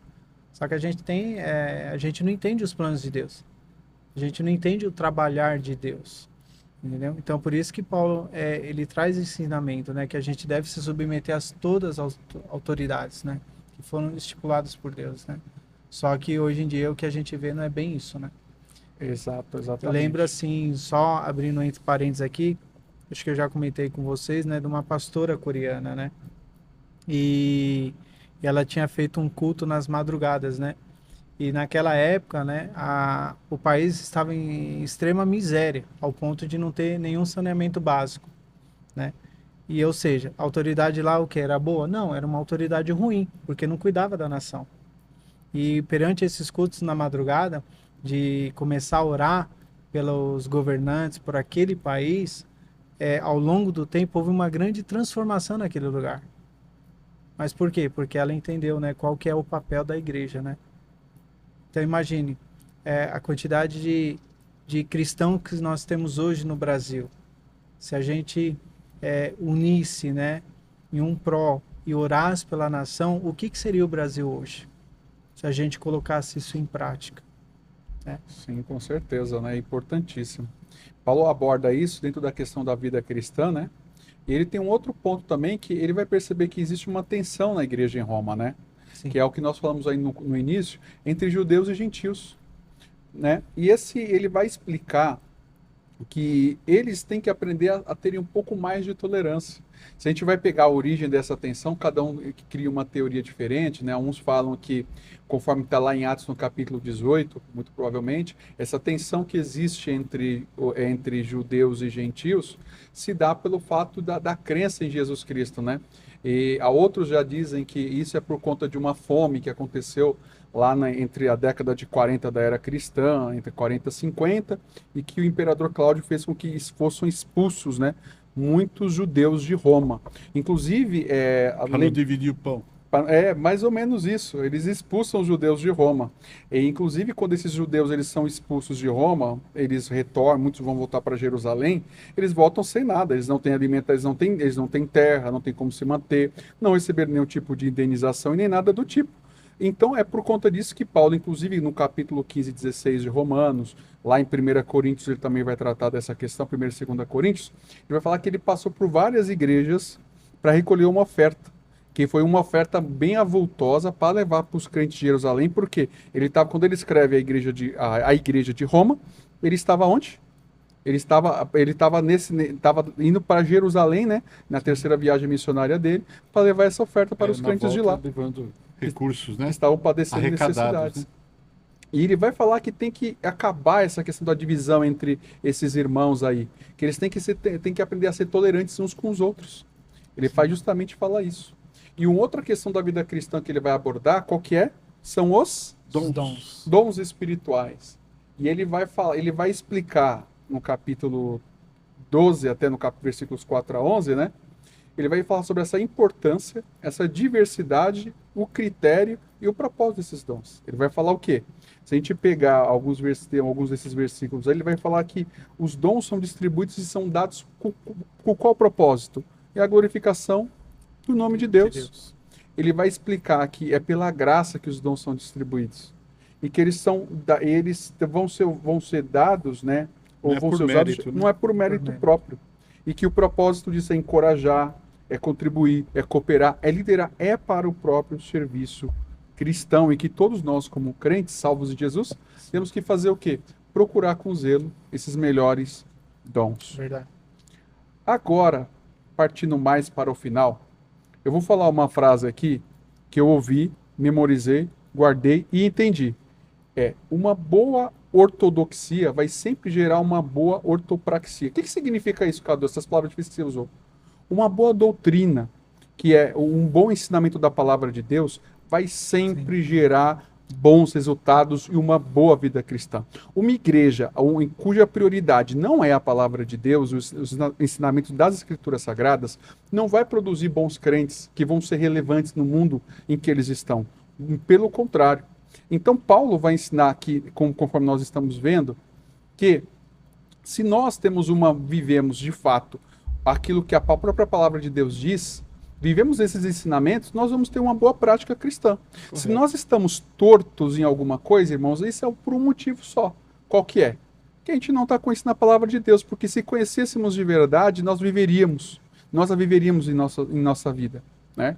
Só que a gente não entende os planos de Deus. A gente não entende o trabalhar de Deus. Entendeu? Então, por isso que Paulo ele traz esse ensinamento, né? Que a gente deve se submeter a todas as autoridades, né? Que foram estipuladas por Deus, né? Só que hoje em dia o que a gente vê não é bem isso, né? Exato, exatamente. Eu lembro assim, só abrindo entre parênteses aqui, acho que eu já comentei com vocês, né? De uma pastora coreana, né? E ela tinha feito um culto nas madrugadas, né? E naquela época, né, o país estava em extrema miséria, ao ponto de não ter nenhum saneamento básico, né? E, ou seja, a autoridade lá, o que era boa? Não, era uma autoridade ruim, porque não cuidava da nação. E perante esses cultos na madrugada, de começar a orar pelos governantes, por aquele país, ao longo do tempo houve uma grande transformação naquele lugar. Mas por quê? Porque ela entendeu, né, qual que é o papel da igreja, né? Então imagine a quantidade de cristãos que nós temos hoje no Brasil. Se a gente unisse, né, em um pró e orasse pela nação, o que seria o Brasil hoje? Se a gente colocasse isso em prática. Né? Sim, com certeza, né? É importantíssimo. Paulo aborda isso dentro da questão da vida cristã, né? E ele tem um outro ponto também que ele vai perceber que existe uma tensão na igreja em Roma, né? Sim. Que é o que nós falamos aí no início, entre judeus e gentios, né? E ele vai explicar que eles têm que aprender a terem um pouco mais de tolerância. Se a gente vai pegar a origem dessa tensão, cada um cria uma teoria diferente, né? Uns falam que, conforme está lá em Atos no capítulo 18, muito provavelmente, essa tensão que existe entre judeus e gentios se dá pelo fato da crença em Jesus Cristo, né? E a outros já dizem que isso é por conta de uma fome que aconteceu lá entre a década de 40 da era cristã, entre 40 e 50, e que o imperador Cláudio fez com que fossem expulsos, né, muitos judeus de Roma. Inclusive... Para não dividir o pão. É mais ou menos isso. Eles expulsam os judeus de Roma. E, inclusive, quando esses judeus eles são expulsos de Roma, eles retornam, muitos vão voltar para Jerusalém, eles voltam sem nada. Eles não têm alimento, eles não têm terra, não têm como se manter, não receberam nenhum tipo de indenização e nem nada do tipo. Então, é por conta disso que Paulo, inclusive no capítulo 15 e 16 de Romanos, lá em 1 Coríntios, ele também vai tratar dessa questão, 1 e 2 Coríntios, ele vai falar que ele passou por várias igrejas para recolher uma oferta, que foi uma oferta bem avultosa para levar para os crentes de Jerusalém, porque quando ele escreve a igreja de Roma, ele estava onde? Ele estava indo para Jerusalém, né, na terceira viagem missionária dele, para levar essa oferta para os crentes de lá. Levando recursos, né? Que estavam padecendo necessidades. Né? E ele vai falar que tem que acabar essa questão da divisão entre esses irmãos aí, que eles têm que aprender a ser tolerantes uns com os outros. Ele faz justamente falar isso. E uma outra questão da vida cristã que ele vai abordar, qual que é? São os dons espirituais. E ele vai explicar no capítulo 12, até no versículos 4 a 11, né? Ele vai falar sobre essa importância, essa diversidade, o critério e o propósito desses dons. Ele vai falar o quê? Se a gente pegar alguns desses versículos, ele vai falar que os dons são distribuídos e são dados com qual propósito? É a glorificação do nome de Deus. Ele vai explicar que é pela graça que os dons são distribuídos. E que eles vão ser dados, né? Ou vão ser usados, não é por mérito próprio. E que o propósito disso é encorajar, é contribuir, é cooperar, é liderar, é para o próprio serviço cristão. E que todos nós, como crentes, salvos de Jesus, temos que fazer o quê? Procurar com zelo esses melhores dons. Verdade. Agora, partindo mais para o final, eu vou falar uma frase aqui que eu ouvi, memorizei, guardei e entendi. Uma boa ortodoxia vai sempre gerar uma boa ortopraxia. O que significa isso, Cadu? Essas palavras difíceis que você usou. Uma boa doutrina, que é um bom ensinamento da palavra de Deus, vai sempre gerar bons resultados e uma boa vida cristã. Uma igreja cuja prioridade não é a palavra de Deus, os ensinamentos das Escrituras Sagradas, não vai produzir bons crentes que vão ser relevantes no mundo em que eles estão. Pelo contrário. Então, Paulo vai ensinar aqui, conforme nós estamos vendo, que se nós vivemos de fato aquilo que a própria palavra de Deus diz, vivemos esses ensinamentos, nós vamos ter uma boa prática cristã. Correto. Se nós estamos tortos em alguma coisa, irmãos, isso é por um motivo só. Qual que é? Que a gente não está conhecendo a palavra de Deus, porque se conhecêssemos de verdade, nós a viveríamos em nossa vida, né?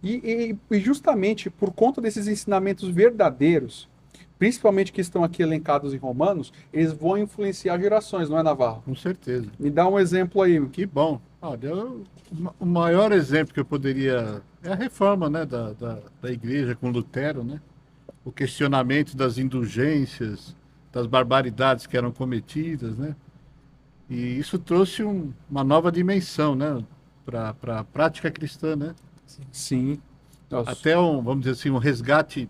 E justamente por conta desses ensinamentos verdadeiros, principalmente que estão aqui elencados em Romanos, eles vão influenciar gerações, não é, Navarro? Com certeza. Me dá um exemplo aí. Que bom. Olha, o maior exemplo que eu poderia... É a reforma, né, da igreja com Lutero, né? O questionamento das indulgências, das barbaridades que eram cometidas, né? E isso trouxe uma nova dimensão, né, para a prática cristã, né? Sim. Nossa. Até vamos dizer assim, um resgate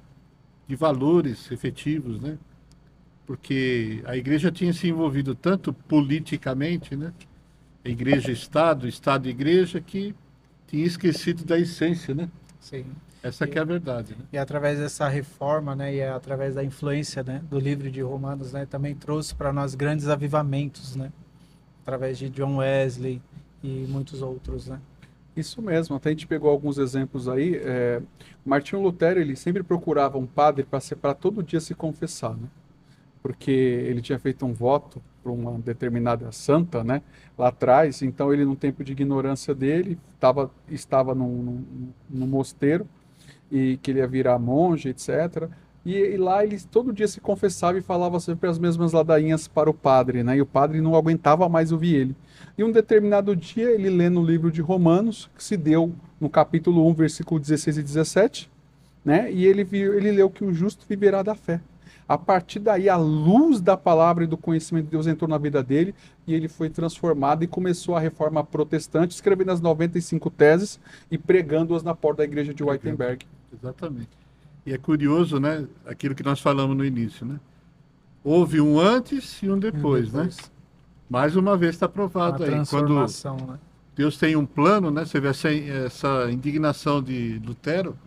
de valores efetivos, né? Porque a igreja tinha se envolvido tanto politicamente, né? Igreja-Estado, Estado-Igreja, que tinha esquecido da essência, né? Sim. Essa que é a verdade, né? E através dessa reforma, né, e através da influência, né, do livro de Romanos, né, também trouxe para nós grandes avivamentos, né, através de John Wesley e muitos outros, né. Isso mesmo, até a gente pegou alguns exemplos aí. Martinho Lutero, ele sempre procurava um padre para todo dia se confessar, né? Porque ele tinha feito um voto para uma determinada santa, né, lá atrás. Então ele, num tempo de ignorância dele, estava num mosteiro, e que ele ia virar monge, etc. E lá ele todo dia se confessava e falava sempre as mesmas ladainhas para o padre, né? E o padre não aguentava mais ouvir ele. E um determinado dia, ele lê no livro de Romanos, que se deu no capítulo 1, versículo 16 e 17, né? E ele leu que o justo viverá da fé. A partir daí, a luz da palavra e do conhecimento de Deus entrou na vida dele e ele foi transformado e começou a reforma protestante, escrevendo as 95 teses e pregando-as na porta da igreja de Wittenberg. Exatamente. E é curioso, né? Aquilo que nós falamos no início, né? Houve um antes e um depois, né? Mais uma vez está provado aí. Quando Transformação, né? Deus tem um plano, né? Você vê essa indignação de Lutero,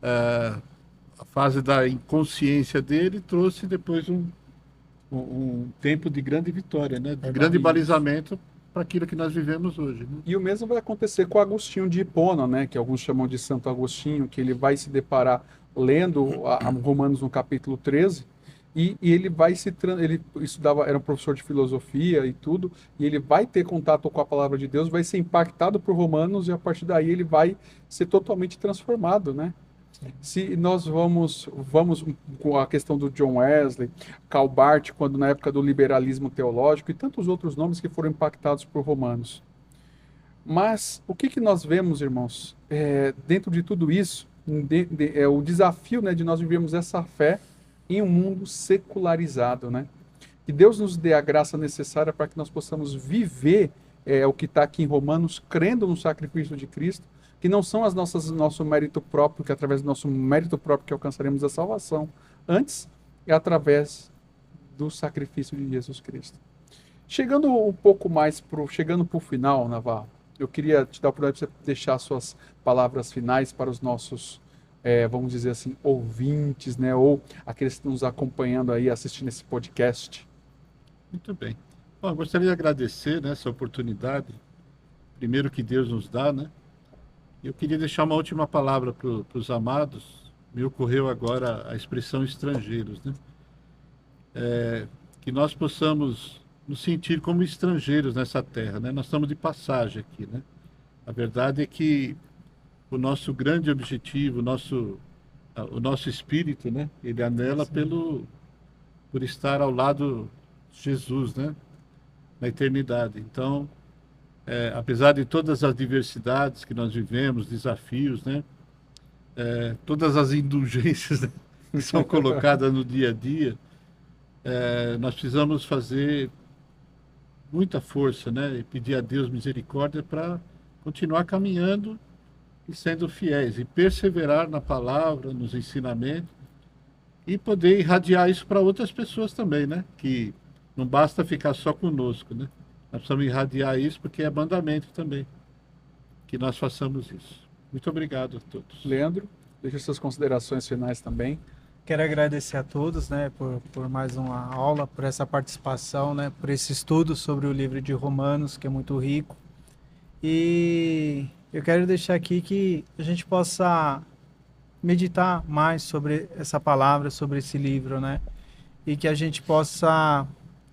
a fase da inconsciência dele trouxe depois um tempo de grande vitória, né? De grande balizamento para aquilo que nós vivemos hoje, né? E o mesmo vai acontecer com Agostinho de Hipona, né, que alguns chamam de Santo Agostinho, que ele vai se deparar lendo a Romanos no capítulo 13, e ele vai ele estudava, era um professor de filosofia e tudo, e ele vai ter contato com a palavra de Deus, vai ser impactado por Romanos e a partir daí ele vai ser totalmente transformado, né? Se nós vamos com a questão do John Wesley, Karl Barth, quando na época do liberalismo teológico e tantos outros nomes que foram impactados por Romanos. Mas o que nós vemos, irmãos, dentro de tudo isso, o desafio, né, de nós vivermos essa fé em um mundo secularizado, né? Que Deus nos dê a graça necessária para que nós possamos viver o que está aqui em Romanos, crendo no sacrifício de Cristo, que não são nosso mérito próprio, que é através do nosso mérito próprio que alcançaremos a salvação. Antes, é através do sacrifício de Jesus Cristo. Chegando um pouco mais chegando para o final, Navarro, eu queria te dar a oportunidade de você deixar suas palavras finais para os nossos, vamos dizer assim, ouvintes, né, ou aqueles que estão nos acompanhando aí, assistindo esse podcast. Muito bem. Bom, eu gostaria de agradecer, né, essa oportunidade, primeiro que Deus nos dá, né? Eu queria deixar uma última palavra para os amados. Me ocorreu agora a expressão estrangeiros, né? Que nós possamos nos sentir como estrangeiros nessa terra, né? Nós estamos de passagem aqui, né? A verdade é que o nosso grande objetivo, o nosso espírito, né? Ele anela por estar ao lado de Jesus, né? Na eternidade. Então, apesar de todas as diversidades que nós vivemos, desafios, né? Todas as indulgências, né, que são colocadas no dia a dia, nós precisamos fazer muita força, né? E pedir a Deus misericórdia para continuar caminhando e sendo fiéis e perseverar na palavra, nos ensinamentos e poder irradiar isso para outras pessoas também, né? Que não basta ficar só conosco, né? Nós precisamos irradiar isso porque é mandamento também que nós façamos isso. Muito obrigado a todos. Leandro, deixa suas considerações finais também. Quero agradecer a todos, né, por mais uma aula, por essa participação, né, por esse estudo sobre o livro de Romanos, que é muito rico. E eu quero deixar aqui que a gente possa meditar mais sobre essa palavra, sobre esse livro, né, e que a gente possa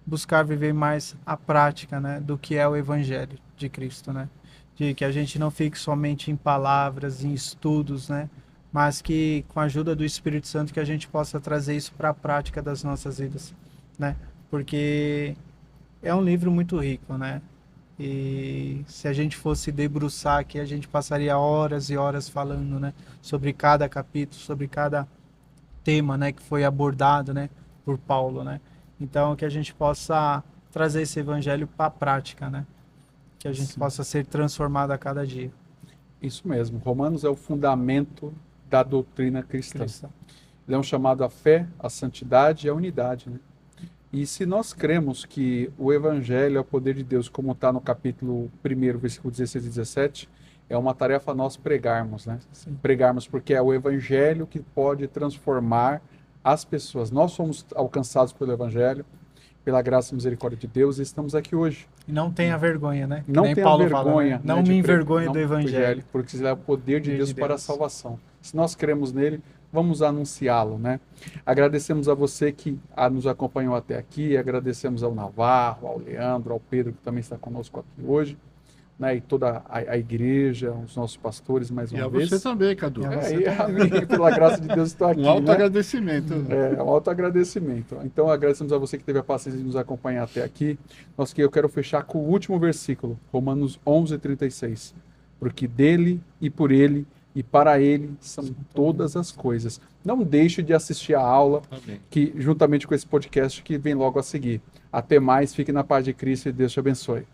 buscar viver mais a prática, né, do que é o Evangelho de Cristo, né? De que a gente não fique somente em palavras, em estudos, né? Mas que com a ajuda do Espírito Santo que a gente possa trazer isso para a prática das nossas vidas, né? Porque é um livro muito rico, né? E se a gente fosse debruçar aqui, a gente passaria horas e horas falando, né? Sobre cada capítulo, sobre cada tema, né? Que foi abordado, né? Por Paulo, né? Então, que a gente possa trazer esse evangelho para a prática, né? Que a gente possa ser transformado a cada dia. Isso mesmo. Romanos é o fundamento da doutrina cristã. Ele é um chamado à fé, à santidade e à unidade, né? E se nós cremos que o evangelho é o poder de Deus, como está no capítulo 1, versículo 16 e 17, é uma tarefa nós pregarmos, né? Sim. Pregarmos, porque é o evangelho que pode transformar as pessoas. Nós somos alcançados pelo evangelho, pela graça e misericórdia de Deus, e estamos aqui hoje. E não tenha vergonha, né? Que Não nem tenha Paulo vergonha, fala, né? né, Não de me pre- envergonhe não do evangelho. porque é o poder de Poder Deus de para a Deus. salvação. Se nós cremos nele, vamos anunciá-lo, né? Agradecemos a você que nos acompanhou até aqui, agradecemos ao Navarro, ao Leandro, ao Pedro, que também está conosco aqui hoje, né? E toda a igreja, os nossos pastores, mais E uma a vez. você também, Cadu. E a É, e a mim, pela graça de Deus, estou aqui, Um alto né? agradecimento. É um alto agradecimento. Então, agradecemos a você que teve a paciência de nos acompanhar até aqui. Eu quero fechar com o último versículo, Romanos 11:36. Porque dele e por ele e para ele são todas as coisas. Não deixe de assistir a aula, Amém. que juntamente com esse podcast que vem logo a seguir. Até mais, fique na paz de Cristo e Deus te abençoe.